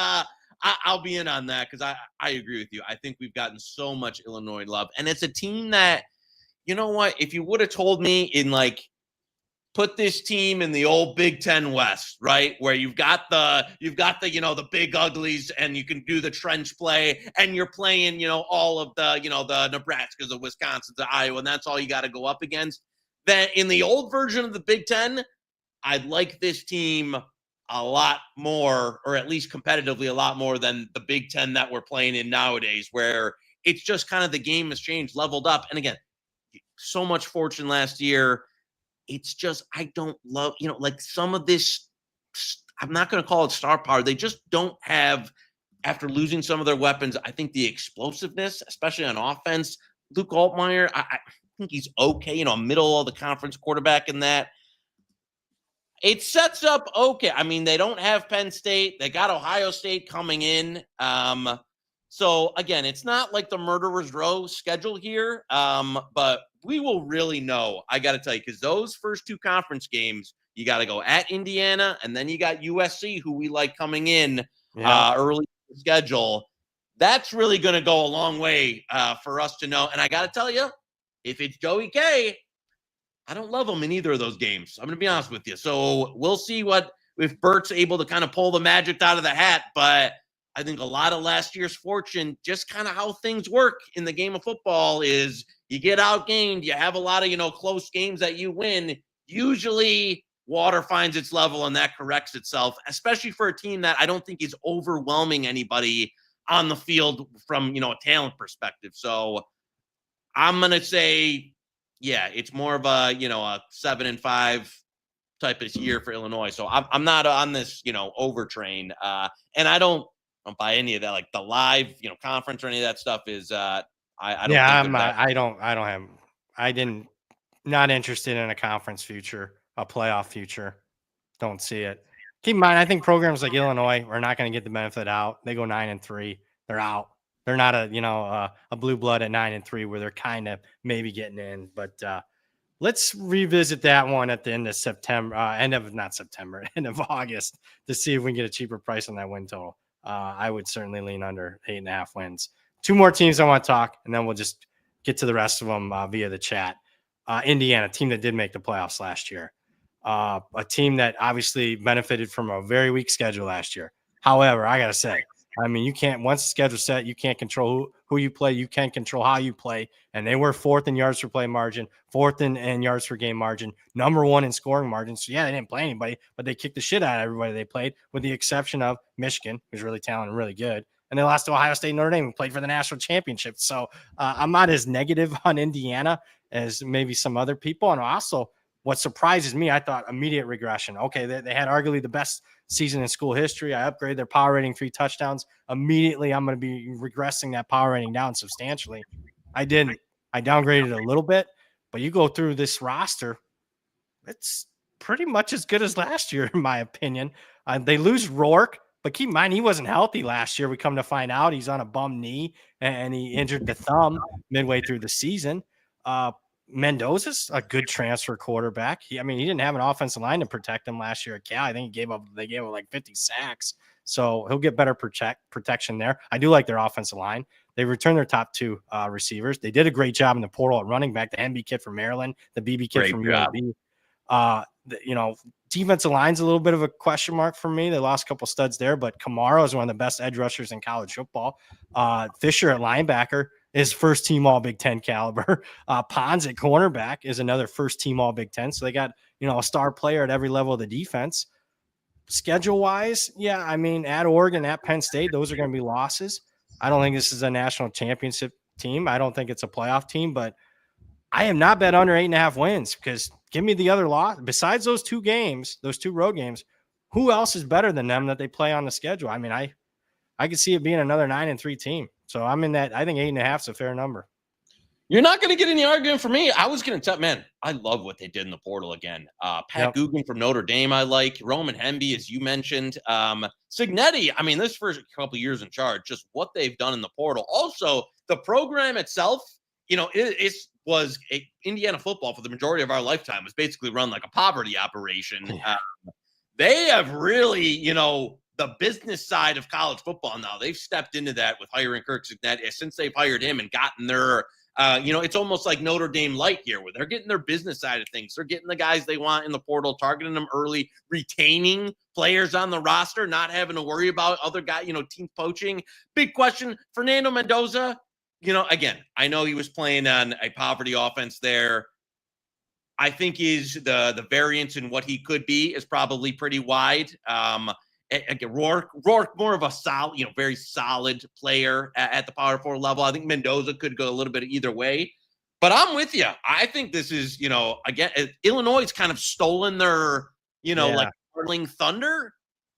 I'll be in on that because I agree with you. I think we've gotten so much Illinois love, and it's a team that, you know what? If you would have told me in put this team in the old Big Ten West, right? Where you've got the the big uglies and you can do the trench play and you're playing, all of the, the Nebraskas, the Wisconsins, the Iowa, and that's all you got to go up against. Then in the old version of the Big Ten, I'd like this team a lot more, or at least competitively a lot more than the Big Ten that we're playing in nowadays, where it's just kind of the game has changed, leveled up. And again, so much fortune last year. It's just, I don't love, some of this, I'm not going to call it star power. They just don't have, after losing some of their weapons, I think the explosiveness, especially on offense. Luke Altmaier, I think he's okay, middle of the conference quarterback in that. It sets up okay. I mean, they don't have Penn State. They got Ohio State coming in. So, again, it's not like the murderer's row schedule here, but we will really know, I got to tell you, because those first two conference games, you got to go at Indiana, and then you got USC, who we like coming in early in the schedule. That's really going to go a long way for us to know. And I got to tell you, if it's Joey K, I don't love him in either of those games. I'm going to be honest with you. So we'll see if Bert's able to kind of pull the magic out of the hat, but I think a lot of last year's fortune, just kind of how things work in the game of football, is you get outgained. You have a lot of, close games that you win. Usually water finds its level and that corrects itself, especially for a team that I don't think is overwhelming anybody on the field from, a talent perspective. So I'm going to say, yeah, it's more of a, a 7-5 type of year for Illinois. So I'm not on this, overtrain. And I don't buy any of that, like the live, conference or any of that stuff is, I don't. Yeah, not interested in a conference future, a playoff future. Don't see it. Keep in mind, I think programs like Illinois are not going to get the benefit out. They go 9-3, they're out. They're not a blue blood at 9-3 where they're kind of maybe getting in. But let's revisit that one at the end of September, end of August, to see if we can get a cheaper price on that win total. I would certainly lean under 8.5 wins. Two more teams I want to talk, and then we'll just get to the rest of them via the chat. Indiana, team that did make the playoffs last year. A team that obviously benefited from a very weak schedule last year. However, I got to say, I mean, you can't, once the schedule's set, you can't control who you play. You can't control how you play. And they were fourth in yards per play margin, fourth in yards per game margin, number one in scoring margin. So, yeah, they didn't play anybody, but they kicked the shit out of everybody they played, with the exception of Michigan, who's really talented and really good. And they lost to Ohio State and Notre Dame, who played for the national championship. So I'm not as negative on Indiana as maybe some other people. And also, what surprises me, I thought immediate regression. Okay, they had arguably the best season in school history. I upgraded their power rating 3 touchdowns. Immediately, I'm going to be regressing that power rating down substantially. I didn't. I downgraded a little bit, but you go through this roster, it's pretty much as good as last year, in my opinion. They lose Rourke, but keep in mind, he wasn't healthy last year. We come to find out he's on a bum knee and he injured the thumb midway through the season. Mendoza's a good transfer quarterback. He didn't have an offensive line to protect him last year at Cal. I think they gave up like 50 sacks. So he'll get better protection there. I do like their offensive line. They returned their top two receivers. They did a great job in the portal at running back. The MB kid from Maryland, the BB kid from UAB. Defensive line's a little bit of a question mark for me. They lost a couple studs there, but Kamara is one of the best edge rushers in college football. Fisher at linebacker is first team all Big Ten caliber. Pons at cornerback is another first team all Big Ten. So they got, a star player at every level of the defense. Schedule wise, at Oregon, at Penn State, those are going to be losses. I don't think this is a national championship team. I don't think it's a playoff team, but I am not bet under 8.5 wins because give me the other loss. Besides those two games, those two road games, who else is better than them that they play on the schedule? I could see it being another 9-3 team. So I'm in that. I think 8.5 is a fair number. You're not going to get any argument from me. I was going to tell, man, I love what they did in the portal again. Pat Guggen from Notre Dame, I like. Roman Hemby, as you mentioned. Signetti, this first couple of years in charge, just what they've done in the portal. Also, the program itself, it was Indiana football for the majority of our lifetime was basically run like a poverty operation. They have really, the business side of college football now. They've stepped into that with hiring Kirk Signetti since they've hired him and gotten their it's almost like Notre Dame light here where they're getting their business side of things. They're getting the guys they want in the portal, targeting them early, retaining players on the roster, not having to worry about other guys, team poaching. Big question, Fernando Mendoza, again, I know he was playing on a poverty offense there. I think the variance in what he could be is probably pretty wide. Rourke, more of a solid, very solid player at the Power 4 level. I think Mendoza could go a little bit either way. But I'm with you. I think this is, again, Illinois has kind of stolen their, like Rolling Thunder.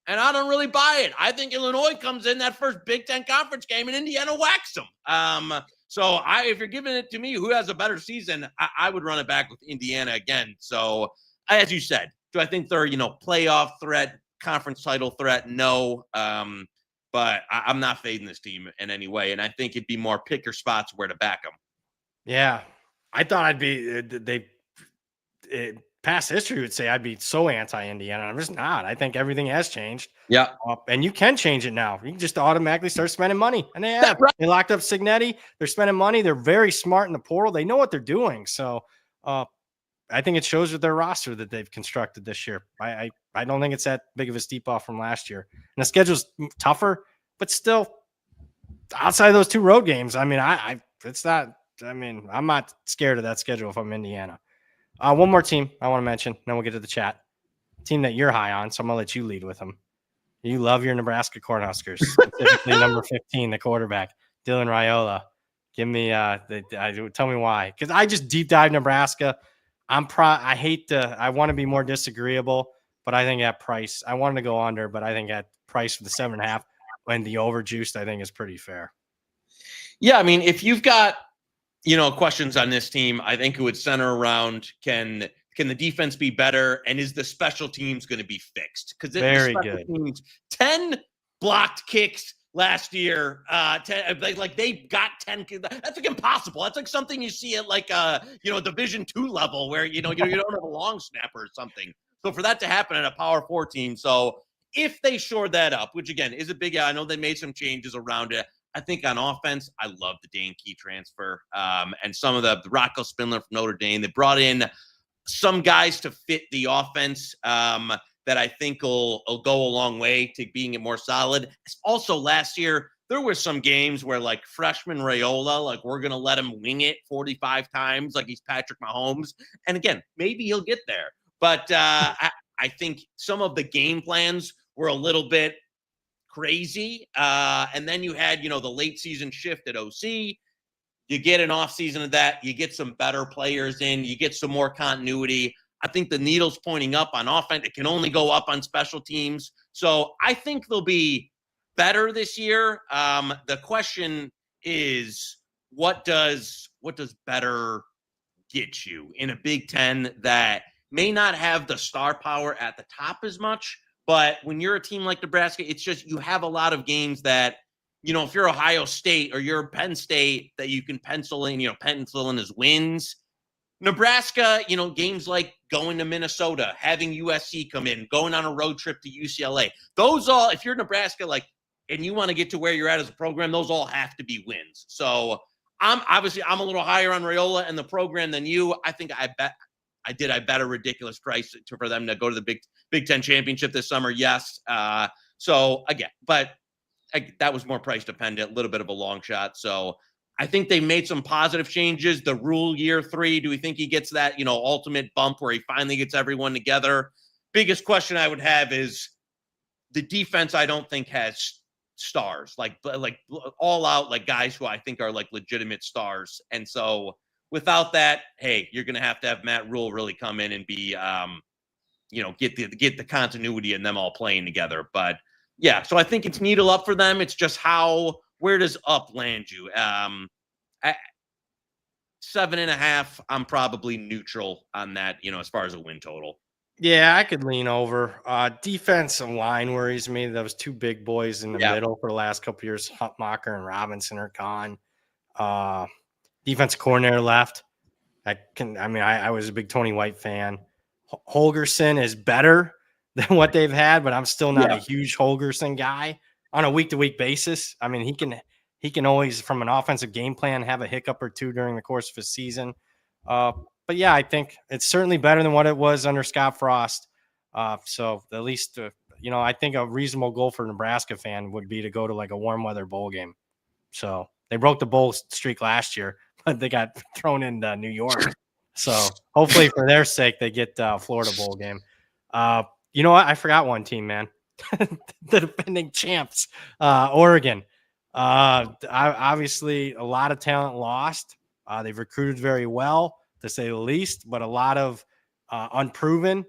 And I don't really buy it. I think Illinois comes in that first Big Ten conference game and Indiana whacks them. So if you're giving it to me, who has a better season, I would run it back with Indiana again. So as you said, do I think they're, playoff threat, conference title threat? No. But I'm not fading this team in any way. And I think it'd be more pick your spots where to back them. Yeah. I thought I'd be, past history would say I'd be so anti-Indiana. I'm just not. I think everything has changed. Yeah. And you can change it now. You can just automatically start spending money. And they have. Right. They locked up Signetti. They're spending money. They're very smart in the portal. They know what they're doing. So I think it shows with their roster that they've constructed this year. I don't think it's that big of a steep off from last year. And the schedule's tougher, but still outside of those two road games, I'm not scared of that schedule if I'm Indiana. One more team I want to mention, then we'll get to the chat. Team that you're high on, so I'm going to let you lead with them. You love your Nebraska Cornhuskers, specifically number 15, the quarterback, Dylan Raiola. Give me tell me why. Because I just deep dive Nebraska. I want to be more disagreeable, but I think at price, I wanted to go under, but I think at price for the 7.5 when the over juiced, I think is pretty fair. Yeah, if you've got questions on this team, I think it would center around can the defense be better, and is the special teams going to be fixed? Because very good. 10 blocked kicks last year. They got 10. That's like impossible. That's like something you see at Division II level where you don't have a long snapper or something. So for that to happen at a Power 4 team, so if they shore that up, which again is a big, I know they made some changes around it. I think on offense, I love the Dane Key transfer and some of the Rocco Spindler from Notre Dame. They brought in some guys to fit the offense that I think will go a long way to being it more solid. Also, last year, there were some games where, freshman Raiola, we're going to let him wing it 45 times like he's Patrick Mahomes. And again, maybe he'll get there. But I think some of the game plans were a little bit crazy. And then you had, the late season shift at OC. You get an off season of that. You get some better players in. You get some more continuity. I think the needle's pointing up on offense. It can only go up on special teams. So I think they'll be better this year. The question is, what does better get you in a Big Ten that may not have the star power at the top as much, but when you're a team like Nebraska, it's just you have a lot of games that, if you're Ohio State or you're Penn State, that you can pencil in as wins. Nebraska, games like going to Minnesota, having USC come in, going on a road trip to UCLA. Those all, if you're Nebraska, and you want to get to where you're at as a program, those all have to be wins. So I'm a little higher on Raiola and the program than you. I think I bet a ridiculous price for them to go to the Big Ten championship this summer. Yes. So again, but that was more price dependent, a little bit of a long shot. So I think they made some positive changes. The rule year 3, do we think he gets that, ultimate bump where he finally gets everyone together? Biggest question I would have is the defense. I don't think has stars like all out, guys who I think are legitimate stars. And so without that, hey, you're going to have Matt Rule really come in and be, get the continuity and them all playing together. But yeah, so I think it's needle up for them. It's just where does up land you? At 7.5, I'm probably neutral on that, as far as a win total. Yeah, I could lean over. Defensive line worries me. Those two big boys in the middle for the last couple of years, Huntmacher and Robinson, are gone. Defensive coordinator left. I was a big Tony White fan. Holgerson is better than what they've had, but I'm still not a huge Holgerson guy on a week-to-week basis. I mean, he can always, from an offensive game plan, have a hiccup or two during the course of a season. But yeah, I think it's certainly better than what it was under Scott Frost. So at least, I think a reasonable goal for a Nebraska fan would be to go to a warm weather bowl game. So they broke the bowl streak last year, but they got thrown into New York. So hopefully for their sake, they get Florida bowl game. You know what? I forgot one team, man. The defending champs, Oregon. Obviously, a lot of talent lost. They've recruited very well, to say the least, but a lot of unproven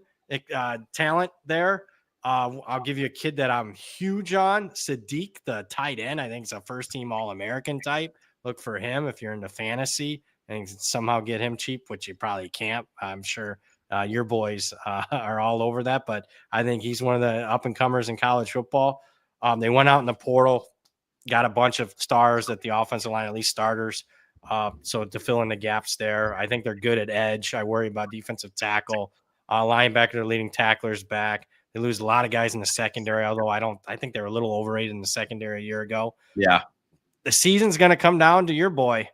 talent there. I'll give you a kid that I'm huge on, Sadiq, the tight end. I think it's a first-team All-American type. Look for him if you're into fantasy and somehow get him cheap, which you probably can't. I'm sure your boys are all over that, but I think he's one of the up-and-comers in college football. They went out in the portal, got a bunch of stars at the offensive line, at least starters. So to fill in the gaps there, I think they're good at edge. I worry about defensive tackle, linebacker, their leading tacklers back. They lose a lot of guys in the secondary, although I think they were a little overrated in the secondary a year ago. Yeah. The season's going to come down to your boy.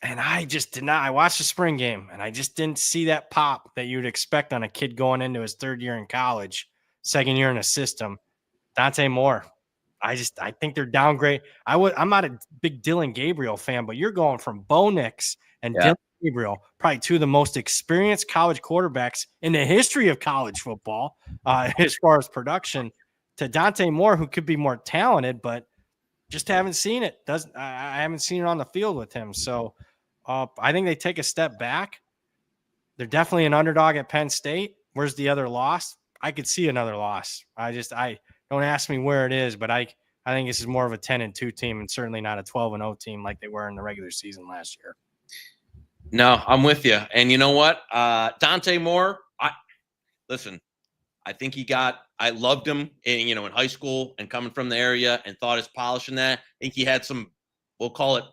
And I just did not. I watched the spring game, and I just didn't see that pop that you'd expect on a kid going into his third year in college, second year in the system. Dante Moore. I think they're downgrade. I'm not a big Dylan Gabriel fan, but you're going from Bo Nix and Dylan Gabriel, probably two of the most experienced college quarterbacks in the history of college football, as far as production, to Dante Moore, who could be more talented, but just haven't seen it. I haven't seen it on the field with him. So I think they take a step back. They're definitely an underdog at Penn State. Where's the other loss? I could see another loss. I don't ask me where it is, but I think this is more of a 10-2 team and certainly not a 12-0 team like they were in the regular season last year. No, I'm with you. And you know what? Dante Moore, I think I loved him in high school and coming from the area and thought his polish in that. I think he had some, we'll call it,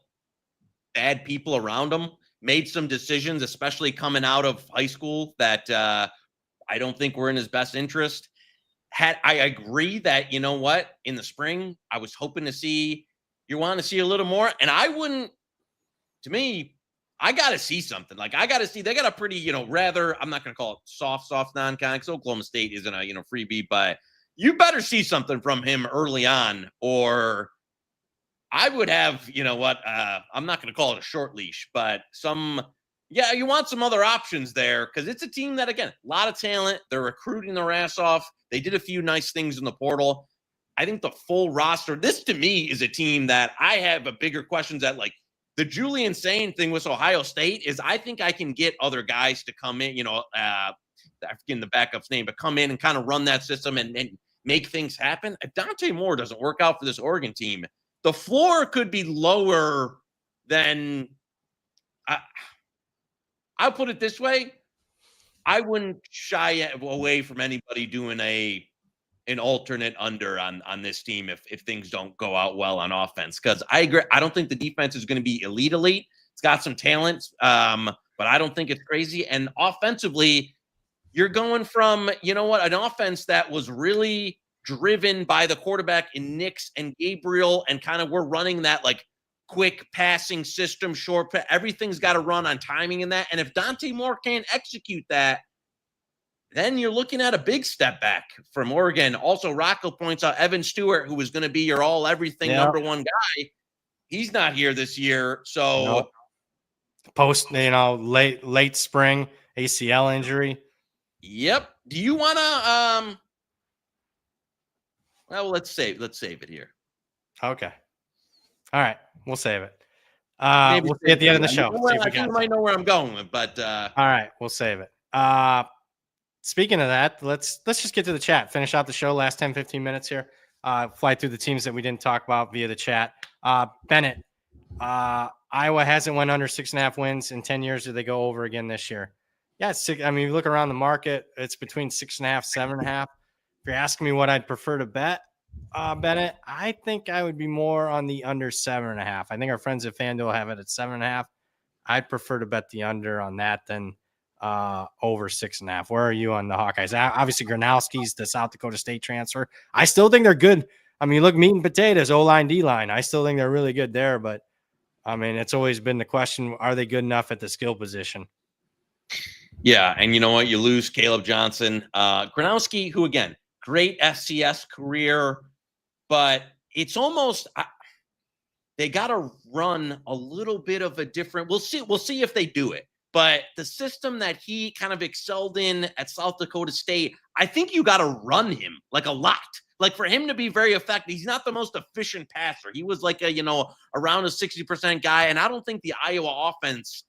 bad people around him, made some decisions, especially coming out of high school, that I don't think were in his best interest. I agree that, in the spring, I was hoping to see, you want to see a little more. And I got to see something. I got to see, they got a pretty, rather, I'm not going to call it soft non-con, because Oklahoma State isn't a, freebie, but you better see something from him early on, or I would have, I'm not going to call it a short leash, but you want some other options there, because it's a team that, again, a lot of talent. They're recruiting their ass off. They did a few nice things in the portal. I think the full roster, this to me is a team that I have a bigger questions at. The Julian Sayin thing with Ohio State is, I think I can get other guys to come in, I forget the backup's name, but come in and kind of run that system and make things happen. If Dante Moore doesn't work out for this Oregon team, the floor could be lower then I'll put it this way. I wouldn't shy away from anybody doing an alternate under on this team if things don't go out well on offense. Because I agree, I don't think the defense is going to be elite. It's got some talent, but I don't think it's crazy. And offensively, you're going from, an offense that was really driven by the quarterback in Nix and Gabriel, and kind of we're running that like quick passing system, short. Everything's got to run on timing in that. And if Dante Moore can't execute that, then you're looking at a big step back from Oregon. Also, Rocco points out Evan Stewart, who was going to be your all everything number one guy. He's not here this year. So post, late spring ACL injury. Yep. Do you want to, well, let's save it here. Okay. All right. We'll save it. We'll see at the end of the show. I think you might know where I'm going with, but all right, we'll save it. Speaking of that, let's just get to the chat. Finish out the show. Last 10, 15 minutes here. Fly through the teams that we didn't talk about via the chat. Bennett, Iowa hasn't went under 6.5 wins in 10 years. Do they go over again this year? Yeah, you look around the market, it's between 6.5, 7.5. If you're asking me what I'd prefer to bet, Bennett, I think I would be more on the under 7.5. I think our friends at FanDuel have it at 7.5. I'd prefer to bet the under on that than over 6.5. Where are you on the Hawkeyes? Obviously, Gronowski's the South Dakota State transfer. I still think they're good. I mean, look, meat and potatoes, O-line, D-line. I still think they're really good there, but I mean, it's always been the question, are they good enough at the skill position? Yeah, and you know what? You lose Caleb Johnson. Gronowski, who, again, great FCS career, but it's almost they got to run a little bit of a different – we'll see if they do it. But the system that he kind of excelled in at South Dakota State, I think you got to run him like a lot. Like for him to be very effective, he's not the most efficient passer. He was like around a 60% guy. And I don't think the Iowa offense,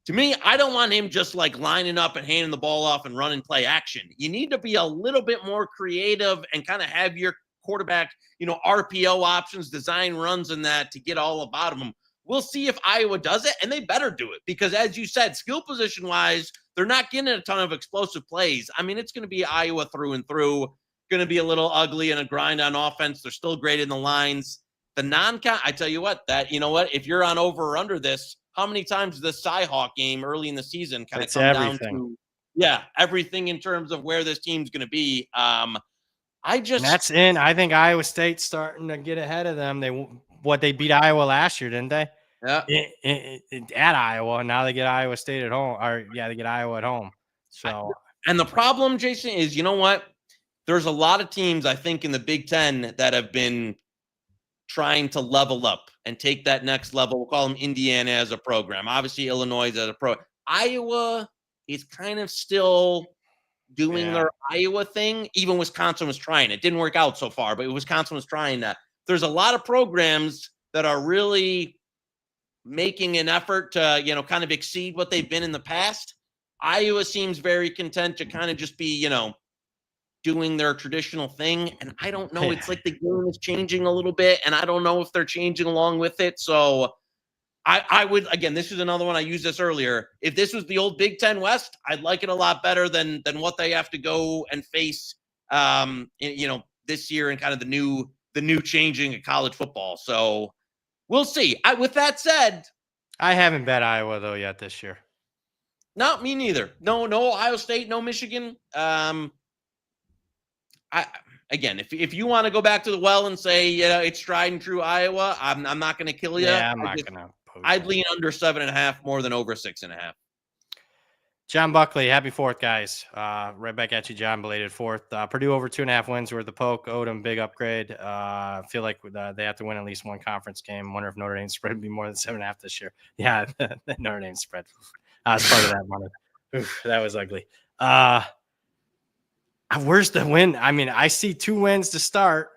to me, I don't want him just like lining up and handing the ball off and running play action. You need to be a little bit more creative and kind of have your quarterback, RPO options, design runs and that to get all about him. We'll see if Iowa does it, and they better do it because, as you said, skill position-wise, they're not getting a ton of explosive plays. I mean, it's going to be Iowa through and through, going to be a little ugly and a grind on offense. They're still great in the lines. The non-count, I tell you what, if you're on over or under this, how many times did the Cy-Hawk game early in the season kind of come down to, everything in terms of where this team's going to be. I think Iowa State's starting to get ahead of them. They beat Iowa last year, didn't they? Yeah. At Iowa. Now they get Iowa State at home. They get Iowa at home. So, and the problem, Jason, is there's a lot of teams, I think, in the Big Ten that have been trying to level up and take that next level. We'll call them Indiana as a program. Obviously, Illinois as a pro. Iowa is kind of still doing their Iowa thing. Even Wisconsin was trying. It didn't work out so far, but Wisconsin was trying that. There's a lot of programs that are really making an effort to, kind of exceed what they've been in the past. Iowa seems very content to kind of just be, doing their traditional thing. And I don't know. It's like the game is changing a little bit, and I don't know if they're changing along with it. So I would, again, this is another one. I used this earlier. If this was the old Big Ten West, I'd like it a lot better than what they have to go and face, this year and kind of the new changing of college football. So we'll see. With that said, I haven't bet Iowa though yet this year. No, me neither. No Ohio State, no Michigan. If you want to go back to the well and say, it's tried and true Iowa, I'm not going to kill you. Yeah, I'm not going to. I'd lean under 7.5 more than over 6.5. John Buckley, happy 4th, guys. Right back at you, John. Belated 4th. Purdue over 2.5 wins were the poke. Odom, big upgrade. I feel like they have to win at least one conference game. Wonder if Notre Dame spread would be more than 7.5 this year. Yeah, the Notre Dame spread. I was part of that money. Oof, that was ugly. Where's the win? I mean, I see 2 wins to start.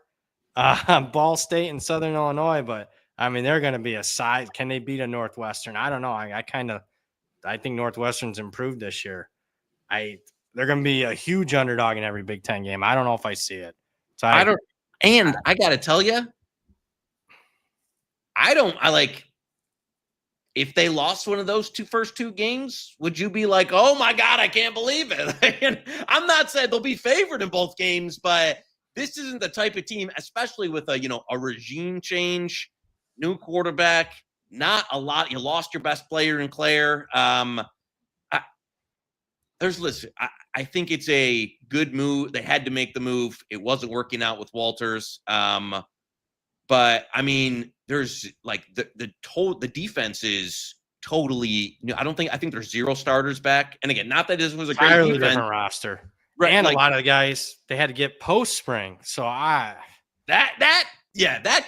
Ball State and Southern Illinois, but I mean, they're going to be a side. Can they beat a Northwestern? I don't know. I think Northwestern's improved this year. They're going to be a huge underdog in every Big Ten game. I don't know if I see it. So I don't. And I got to tell you, if they lost one of those first two games, would you be like, oh my God, I can't believe it? I'm not saying they'll be favored in both games, but this isn't the type of team, especially with a regime change, new quarterback, not a lot. You lost your best player in Claire. I think it's a good move. They had to make the move. It wasn't working out with Walters. But I mean, there's like the defense is totally. I think there's 0 starters back. And again, not that this was a great entirely defense. different roster, Right, and like, a lot of the guys they had to get post spring. So that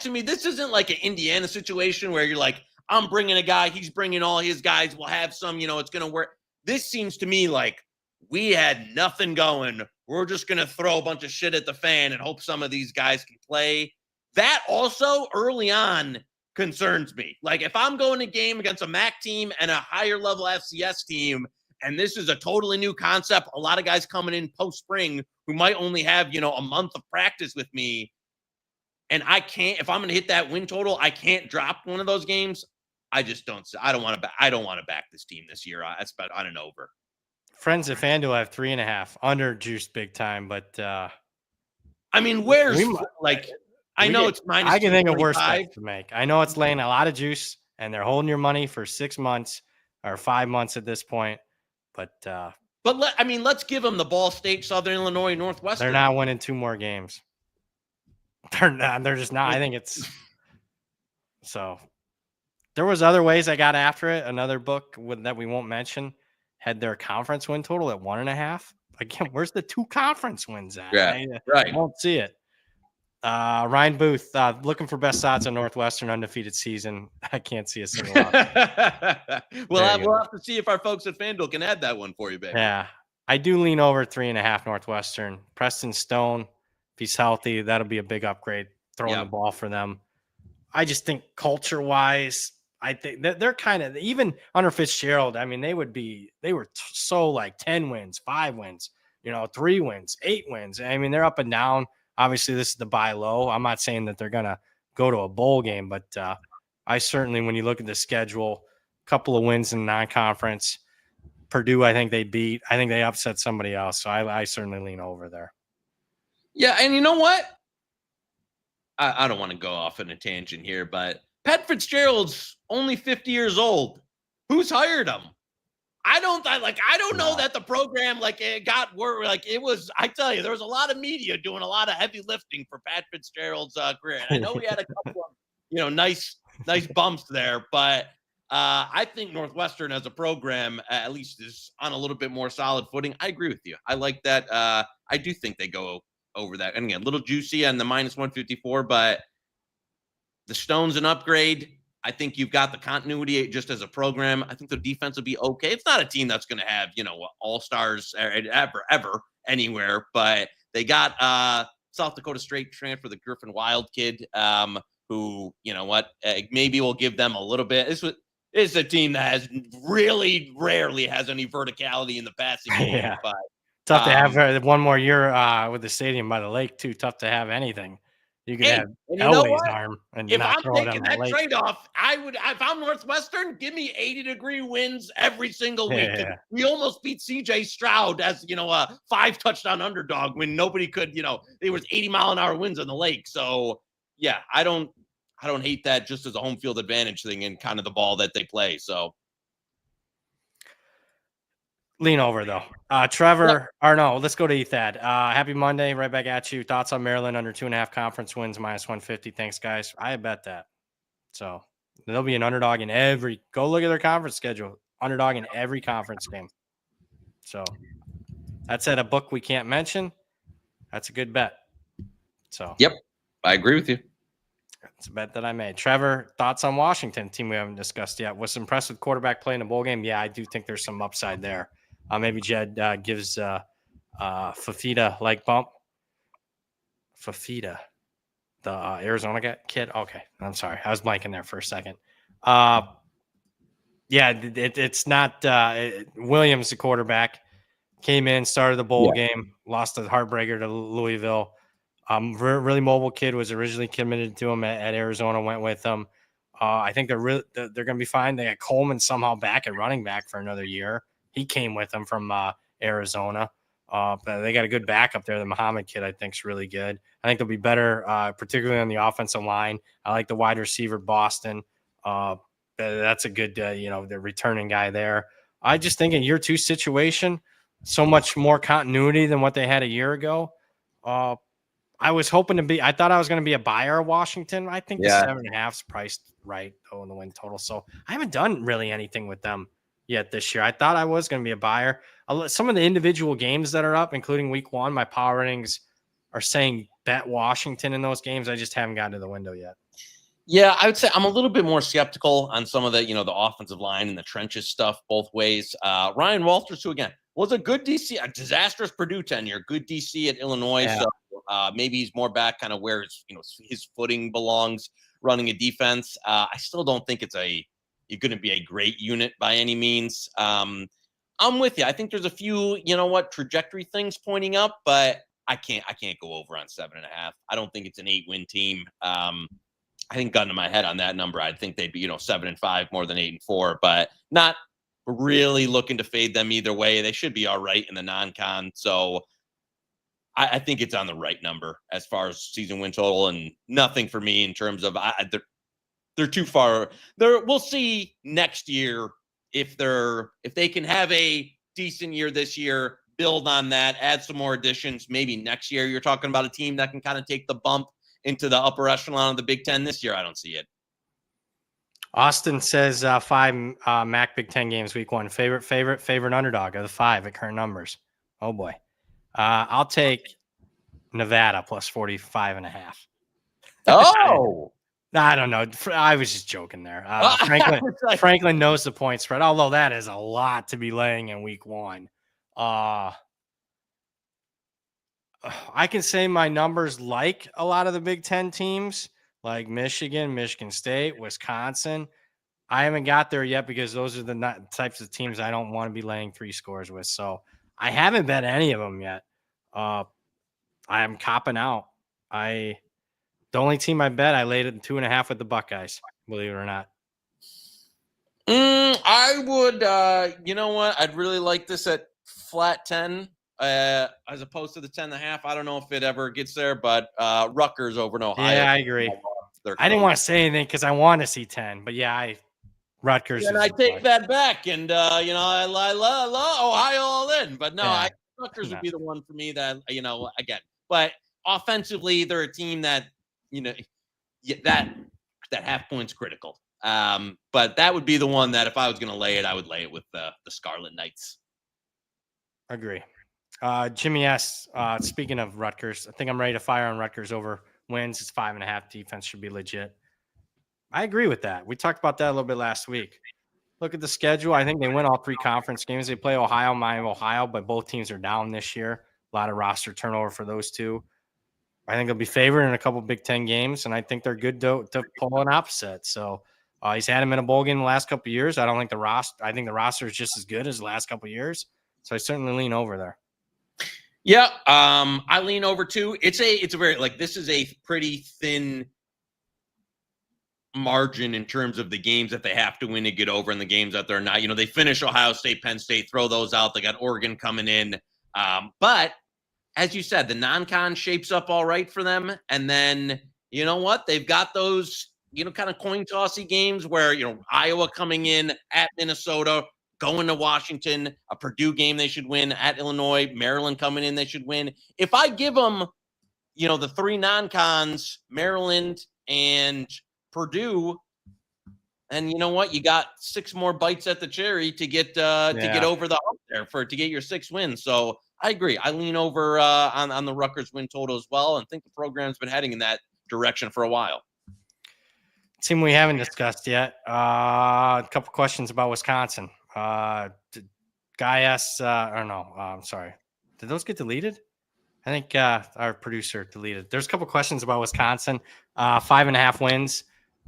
to me, this isn't like an Indiana situation where you're like, I'm bringing a guy, he's bringing all his guys. We'll have some, it's going to work. This seems to me like we had nothing going. We're just going to throw a bunch of shit at the fan and hope some of these guys can play. That also early on concerns me. Like if I'm going a game against a MAC team and a higher level FCS team, and this is a totally new concept, a lot of guys coming in post spring who might only have, a month of practice with me. And I can't, if I'm going to hit that win total, I can't drop one of those games. I don't want to back this team this year. That's about on and over. Friends at FanDuel have 3.5 under juiced big time, but I mean, I know it's minus. I can think of worse bets to make. I know it's laying a lot of juice, and they're holding your money for 6 months or 5 months at this point. But let's give them the Ball State, Southern Illinois, Northwestern. They're not winning 2 more games. They're not. They're just not. I think it's so. There was other ways I got after it. Another book that we won't mention had their conference win total at 1.5. Again, where's the 2 conference wins at? Yeah, right. I won't see it. Ryan Booth, looking for best odds on Northwestern undefeated season. I can't see a single one. We'll have to see if our folks at FanDuel can add that one for you, baby. Yeah, I do lean over 3.5 Northwestern. Preston Stone, if he's healthy, that'll be a big upgrade throwing the ball for them. I just think culture-wise, I think they're kind of, even under Fitzgerald, I mean, they were so like 10 wins, 5 wins, 3 wins, 8 wins. I mean, they're up and down. Obviously, this is the buy low. I'm not saying that they're going to go to a bowl game, but I certainly, when you look at the schedule, a couple of wins in non-conference. Purdue, I think they beat. I think they upset somebody else. So I certainly lean over there. Yeah, and you know what? I don't want to go off on a tangent here, but Pat Fitzgerald's only 50 years old. Who's hired him? I don't know that the program it got worse. It was. I tell you, there was a lot of media doing a lot of heavy lifting for Pat Fitzgerald's career. And I know we had a couple of nice bumps there, but I think Northwestern as a program at least is on a little bit more solid footing. I agree with you. I like that. I do think they go over that. And again, a little juicy on the minus 154, but the Stone's an upgrade. I think you've got the continuity just as a program. I think the defense will be okay. It's not a team that's going to have, all-stars ever anywhere, but they got South Dakota State transfer, the Griffin Wild kid, who, maybe will give them a little bit. This is a team that has really rarely has any verticality in the passing game. Yeah. But tough to have one more year with the stadium by the lake, too. Tough to have anything. You can have Elway's arm and if not I'm throw it taking on the that lake. trade-off, I would. If I'm Northwestern, give me 80-degree wins every single week. Yeah. We almost beat C.J. Stroud as a 5-touchdown underdog when nobody could. There was 80-mile-an-hour winds on the lake. So yeah, I don't hate that just as a home field advantage thing and kind of the ball that they play. So lean over though. Trevor, or no, let's go to Ethad. Happy Monday, right back at you. Thoughts on Maryland under 2.5 conference wins, minus 150. Thanks, guys. I bet that. So there'll be an underdog in every. Go look at their conference schedule. Underdog in every conference game. So that's at a book we can't mention. That's a good bet. So yep, I agree with you. It's a bet that I made. Trevor, thoughts on Washington, team we haven't discussed yet. Was impressed with quarterback play in a bowl game. Yeah, I do think there's some upside there. Maybe Jed gives Fafita like bump. Fafita, the Arizona kid. Okay, I'm sorry. I was blanking there for a second. It's not Williams, the quarterback, came in, started the bowl game, lost a heartbreaker to Louisville. Really mobile kid, was originally committed to him at Arizona, went with him. I think they're going to be fine. They got Coleman somehow back at running back for another year. He came with them from Arizona. But they got a good backup there. The Muhammad kid, I think, is really good. I think they'll be better, particularly on the offensive line. I like the wide receiver, Boston. That's a good, the returning guy there. I just think a year two situation, so much more continuity than what they had a year ago. I was hoping I thought I was going to be a buyer of Washington. I think the 7.5 is priced right, though, in the win total. So I haven't done really anything with them yet this year. I thought I was going to be a buyer. Some of the individual games that are up, including week 1, my power ratings are saying bet Washington in those games. I just haven't gotten to the window yet. Yeah, I would say I'm a little bit more skeptical on some of the, the offensive line and the trenches stuff both ways. Ryan Walters, who again was a good DC, a disastrous Purdue tenure, good DC at Illinois. Yeah. So maybe he's more back kind of where his footing belongs running a defense. I still don't think you're going to be a great unit by any means. I'm with you. I think there's a few, trajectory things pointing up, but I can't go over on 7.5. I don't think it's an 8-win team. I think gun to my head on that number. I think they'd be, 7-5 more than 8-4, but not really looking to fade them either way. They should be all right in the non-con. So I think it's on the right number as far as season win total, and nothing for me in terms of they're too far. We'll see next year if they can have a decent year this year, build on that, add some more additions. Maybe next year you're talking about a team that can kind of take the bump into the upper echelon of the Big Ten. This year, I don't see it. Austin says 5 MAC Big Ten games week 1. Favorite underdog of the 5 at current numbers. Oh boy. I'll take Nevada plus 45.5. Oh, I don't know. I was just joking there. Franklin knows the point spread, although that is a lot to be laying in week 1. I can say my numbers like a lot of the Big Ten teams, like Michigan, Michigan State, Wisconsin. I haven't got there yet because those are the types of teams I don't want to be laying 3 scores with. So I haven't bet any of them yet. I am copping out. The only team I bet, I laid it in 2.5 with the Buckeyes, believe it or not. I would, you know what? I'd really like this at flat 10. As opposed to the 10.5. I don't know if it ever gets there, but Rutgers over in Ohio. Yeah, I agree. I didn't want to say anything because I want to see 10, but yeah, Rutgers. And I take that back, and I love Ohio all in, but no, Rutgers would be the one for me that again. But offensively, they're a team that that half point's critical. But that would be the one that if I was going to lay it, I would lay it with the Scarlet Knights. Agree. Jimmy S. Speaking of Rutgers, I think I'm ready to fire on Rutgers over wins. It's 5.5. Defense should be legit. I agree with that. We talked about that a little bit last week. Look at the schedule. I think they win all 3 conference games. They play Ohio, Miami, Ohio, but both teams are down this year. A lot of roster turnover for those two. I think they'll be favored in a couple Big Ten games, and I think they're good to pull an upset. So he's had him in a bowl game the last couple of years. I think the roster is just as good as the last couple of years. So I certainly lean over there. Yeah, I lean over too. It's a very this is a pretty thin margin in terms of the games that they have to win to get over and the games that they're not. They finish Ohio State, Penn State, throw those out. They got Oregon coming in. But as you said, the non-con shapes up all right for them. And then, you know what? They've got those, kind of coin tossy games where, Iowa coming in at Minnesota, going to Washington, a Purdue game they should win, at Illinois, Maryland coming in, they should win. If I give them, the 3 non-cons, Maryland and Purdue, and you know what? You got 6 more bites at the cherry to get over the hump there to get your 6 wins. So I agree. I lean over on the Rutgers win total as well, and think the program's been heading in that direction for a while. Team we haven't discussed yet. A couple questions about Wisconsin. Guy asks, I'm sorry. Did those get deleted? I think our producer deleted. There's a couple questions about Wisconsin. 5.5 wins.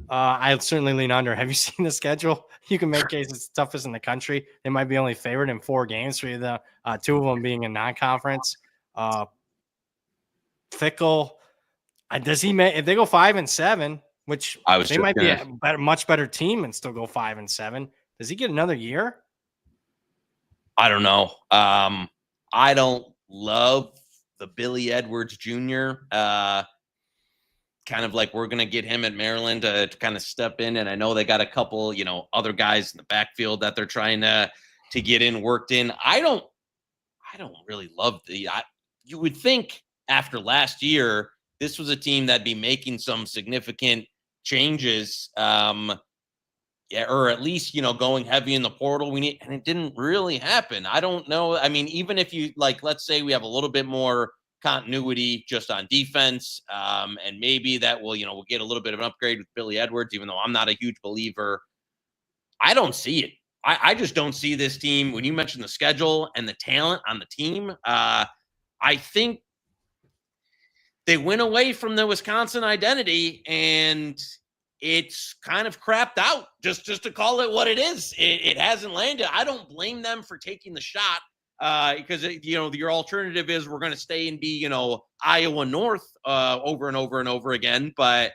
I certainly lean under. Have you seen the schedule? You can make cases toughest in the country. They might be only favored in 4 games, 3 of the 2 of them being in non-conference. Fickle. Does he make if they go 5-7? which I was they just might be gonna- a much better team and still go 5-7. Does he get another year? I don't know. I don't love the Billy Edwards Jr. Kind of like we're going to get him at Maryland to kind of step in. And I know they got a couple, other guys in the backfield that they're trying to get in, worked in. I don't really love you would think after last year, this was a team that'd be making some significant changes. Or at least, going heavy in the portal. And it didn't really happen. I don't know. I mean, even if you let's say we have a little bit more continuity just on defense, and maybe that will, we'll get a little bit of an upgrade with Billy Edwards, even though I'm not a huge believer. I don't see it. I just don't see this team. When you mentioned the schedule and the talent on the team, I think they went away from the Wisconsin identity, and it's kind of crapped out, just to call it what it is. It hasn't landed. I don't blame them for taking the shot, because your alternative is we're going to stay and be Iowa North over and over and over again, but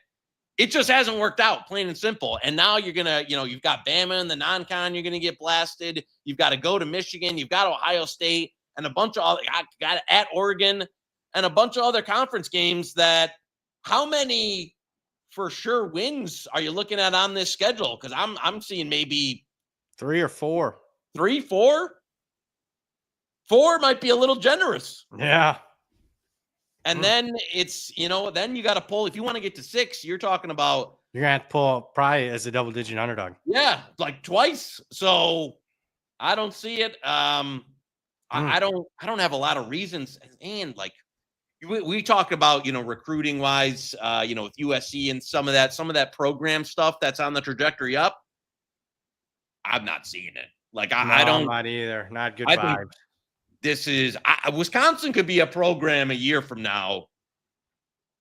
it just hasn't worked out, plain and simple. And now you're gonna you've got Bama in the non-con, you're gonna get blasted. You've got to go to Michigan, you've got Ohio State, and a bunch of got at Oregon, and a bunch of other conference games. That how many for sure wins are you looking at on this schedule? Because I'm seeing maybe 3 or 4. 3, 4. 4 might be a little generous. Yeah. And then it's, then you got to pull. If you want to get to 6, you're talking about. You're going to have to pull probably as a double-digit underdog. Yeah, like twice. So I don't see it. I don't have a lot of reasons. And we talk about, recruiting wise, with USC and some of that program stuff that's on the trajectory up. I'm not seeing it. I don't. I'm not either. Not good I vibes. think this is Wisconsin could be a program a year from now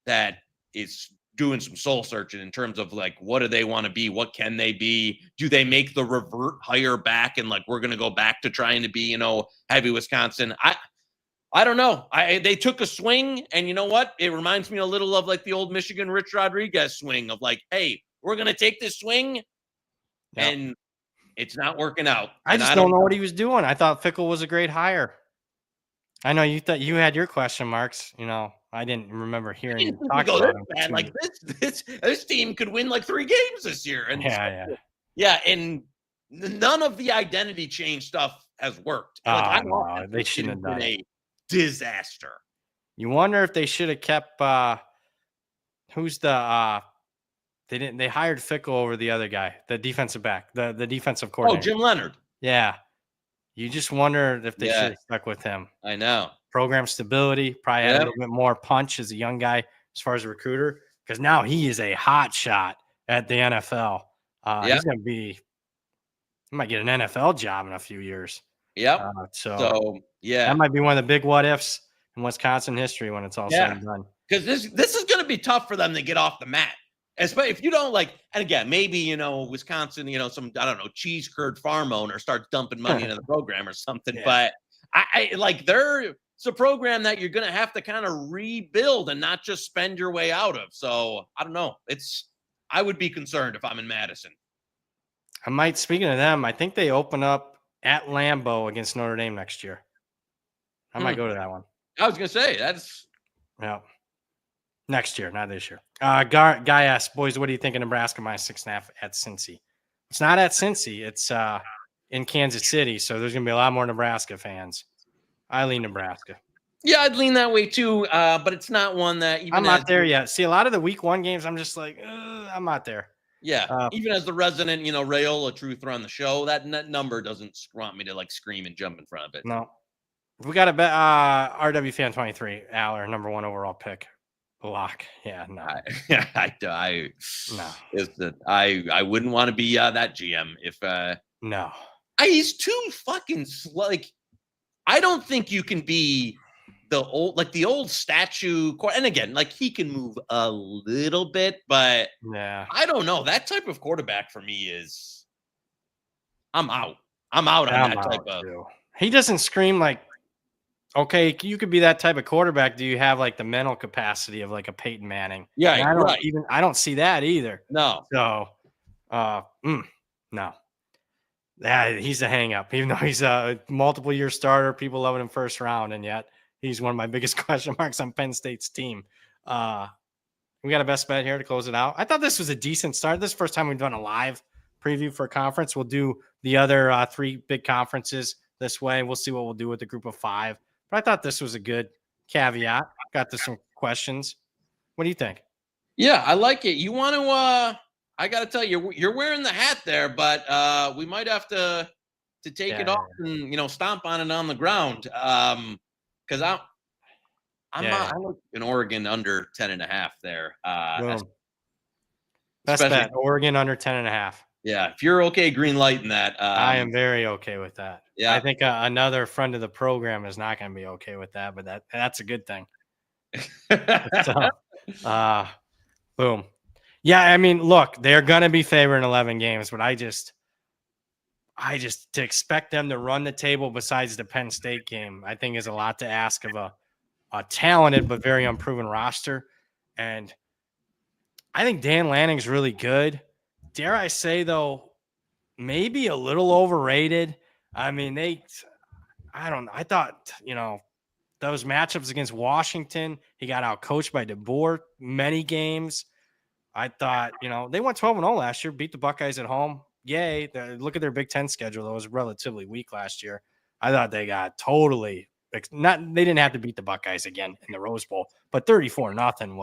that is doing some soul searching in terms of what do they want to be? What can they be? Do they make the revert hire back? And we're going to go back to trying to be, heavy Wisconsin. I don't know. They took a swing, and you know what? It reminds me a little of the old Michigan Rich Rodriguez swing of hey, we're going to take this swing, and it's not working out. I just don't know what he was doing. I thought Fickle was a great hire. I know you thought you had your question marks. I didn't remember hearing you talk about him. This team could win 3 games this year. And yeah. And none of the identity change stuff has worked. No, they shouldn't have done it. Disaster. You wonder if they should have kept who's the they hired Fickle over the other guy, the defensive back, the defensive coordinator. Oh, Jim Leonard. Yeah. You just wonder if they should have stuck with him. I know. Program stability, probably had a little bit more punch as a young guy as far as a recruiter, because now he is a hot shot at the NFL. He's going to he might get an NFL job in a few years. Yep. So that might be one of the big what ifs in Wisconsin history when it's all said and done. Because this is going to be tough for them to get off the mat. Especially if you don't and again, maybe, Wisconsin, some, I don't know, cheese curd farm owner starts dumping money into the program or something. Yeah. But it's a program that you're going to have to kind of rebuild and not just spend your way out of. So I don't know. I would be concerned if I'm in Madison. Speaking of them, I think they open up at Lambeau against Notre Dame next year. I might go to that one. I was going to say that's. Yeah. Next year, not this year. Guy asked, boys, what do you think of Nebraska minus 6.5 at Cincy? It's not at Cincy. It's in Kansas City, so there's going to be a lot more Nebraska fans. I lean Nebraska. Yeah, I'd lean that way too, but it's not one that even I'm not there yet. See, a lot of the week 1 games, I'm just I'm not there. Yeah, even as the resident, Rayola truther on the show, that number doesn't want me to scream and jump in front of it. No. We got to bet RW Fan 23, Allar, number 1 overall pick. Lock. Yeah, no. I wouldn't want to be that GM if no. He's too fucking I don't think you can be the old statue, and again, he can move a little bit, but I don't know. That type of quarterback for me is I'm out. I'm out on that type of. He doesn't scream like Okay, you could be that type of quarterback. Do you have like the mental capacity of like a Peyton Manning? Yeah, And right. I don't see that either. No. So, no. Yeah, he's a hang up. Even though he's a multiple year starter, people loving him first round, and yet he's one of my biggest question marks on Penn State's team. We got a best bet here to close it out. I thought this was a decent start. This is the first time we've done a live preview for a conference. We'll do the other 3 big conferences this way. We'll see what we'll do with the group of 5. But I thought this was a good caveat. Got to some questions. What do you think? Yeah, I like it. You want to I got to tell you, you're wearing the hat there, but we might have to take it off and stomp on it on the ground. Because I'm in Oregon under 10.5 there. Best bet, Oregon under 10.5. Yeah, if you're okay green lighting that. I am very okay with that. Yeah. I think another friend of the program is not going to be okay with that, but that's a good thing. So, boom. Yeah, I mean, look, they're going to be favored in 11 games, but I just to expect them to run the table besides the Penn State game, I think is a lot to ask of a talented but very unproven roster. And I think Dan Lanning's really good. Dare I say, though, maybe a little overrated. I mean, I thought, those matchups against Washington, he got out coached by DeBoer many games. I thought, they went 12-0 last year, beat the Buckeyes at home. Yay. Look at their Big Ten schedule. That was relatively weak last year. I thought they got totally they didn't have to beat the Buckeyes again in the Rose Bowl, but 34-0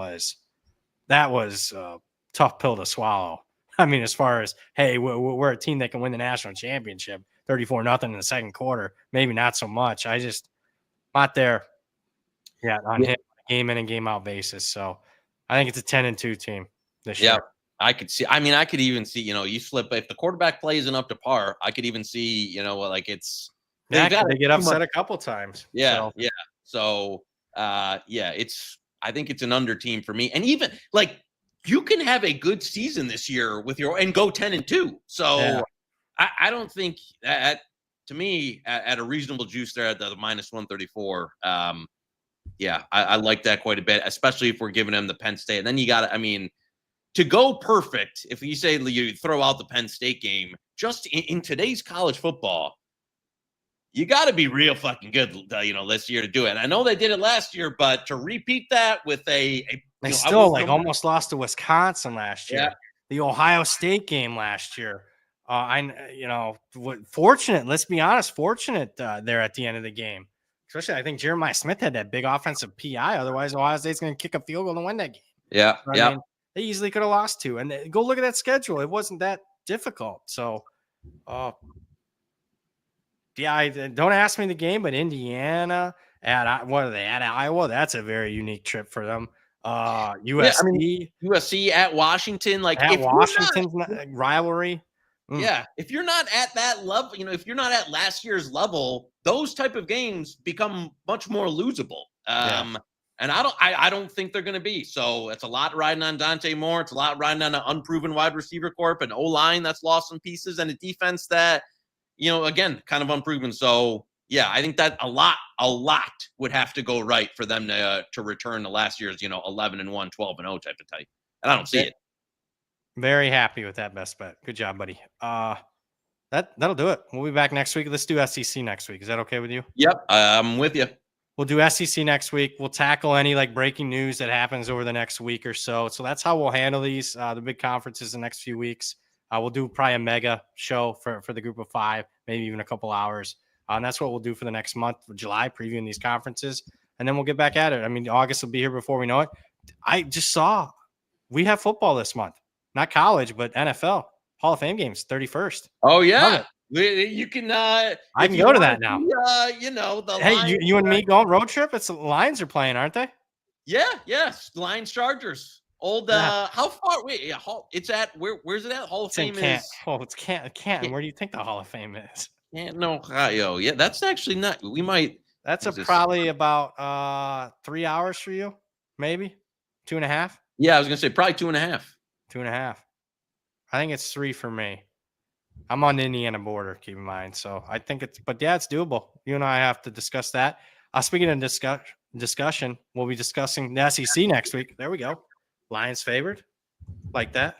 was a tough pill to swallow. I mean, as far as, hey, we're a team that can win the national championship, 34-0 in the second quarter, maybe not so much. I just not there yet on him game in and game out basis. So I think it's a 10-2 team this year. I could see. I mean, I could even see. You slip if the quarterback play isn't up to par. I could even see. Like it's they get upset a couple times. Yeah, yeah. So it's. I think it's an under team for me. And even like you can have a good season this year with and go 10-2. So I don't think that to me at a reasonable juice there at the minus 134. I like that quite a bit, especially if we're giving him the Penn State. And then you got to. I mean. To go perfect, if you say you throw out the Penn State game, just in today's college football, you got to be real fucking good, this year to do it. And I know they did it last year, but to repeat that with they still almost lost to Wisconsin last year. Yeah. The Ohio State game last year. Fortunate. Let's be honest, fortunate there at the end of the game. Especially, I think Jeremiah Smith had that big offensive PI. Otherwise, Ohio State's going to kick a field goal to win that game. Yeah, I mean, they easily could have lost 2. And go look at that schedule. It wasn't that difficult. So, don't ask me the game, but Indiana what are they at Iowa? That's a very unique trip for them. USC, USC at Washington, at Washington's rivalry. Yeah, if you're not at that level, if you're not at last year's level, those type of games become much more losable. And I don't think they're going to be. So it's a lot riding on Dante Moore. It's a lot riding on an unproven wide receiver corp, an O-line that's lost some pieces, and a defense that, again, kind of unproven. So, yeah, I think that a lot would have to go right for them to return to last year's, 11-1, 12-0 type of type. And I don't see it. Very happy with that best bet. Good job, buddy. That'll do it. We'll be back next week. Let's do SEC next week. Is that okay with you? Yep, I'm with you. We'll do SEC next week. We'll tackle any breaking news that happens over the next week or so. So that's how we'll handle these, the big conferences the next few weeks. We'll do probably a mega show for the group of 5, maybe even a couple hours. And that's what we'll do for the next month, July, previewing these conferences. And then we'll get back at it. I mean, August will be here before we know it. I just saw we have football this month. Not college, but NFL. Hall of Fame games, 31st. Oh, yeah. You can I can go to that now. You and me going road trip? It's the Lions are playing, aren't they? Yeah, yes. Lions Chargers. Old how far it's at where's it at? Hall of Fame is it's Canton. Where do you think the Hall of Fame is? Canton, Ohio. Yeah, that's actually not that's probably about 3 hours for you, maybe 2.5. Yeah, I was gonna say probably 2.5. 2.5. I think it's 3 for me. I'm on the Indiana border, keep in mind. So I think it's doable. You and I have to discuss that. Speaking of discussion, we'll be discussing the SEC next week. There we go. Lions favored, like that.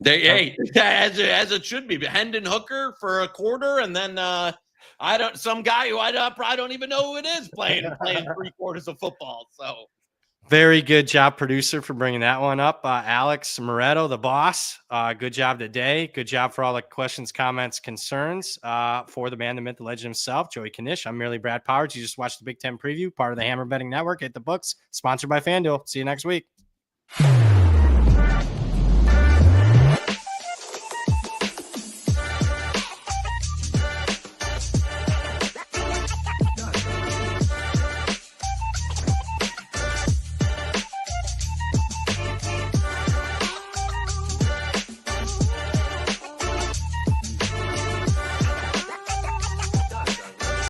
Hey, as it should be. Hendon Hooker for a quarter, and then some guy who I don't even know who it is playing 3 quarters of football. So very good job, producer, for bringing that one up. Alex Moretto, the boss. Good job today. Good job for all the questions, comments, concerns. For the man, the myth, the legend himself, Joey Knish. I'm merely Brad Powers. You just watched the Big Ten preview, part of the Hammer Betting Network. Hit the books, sponsored by FanDuel. See you next week.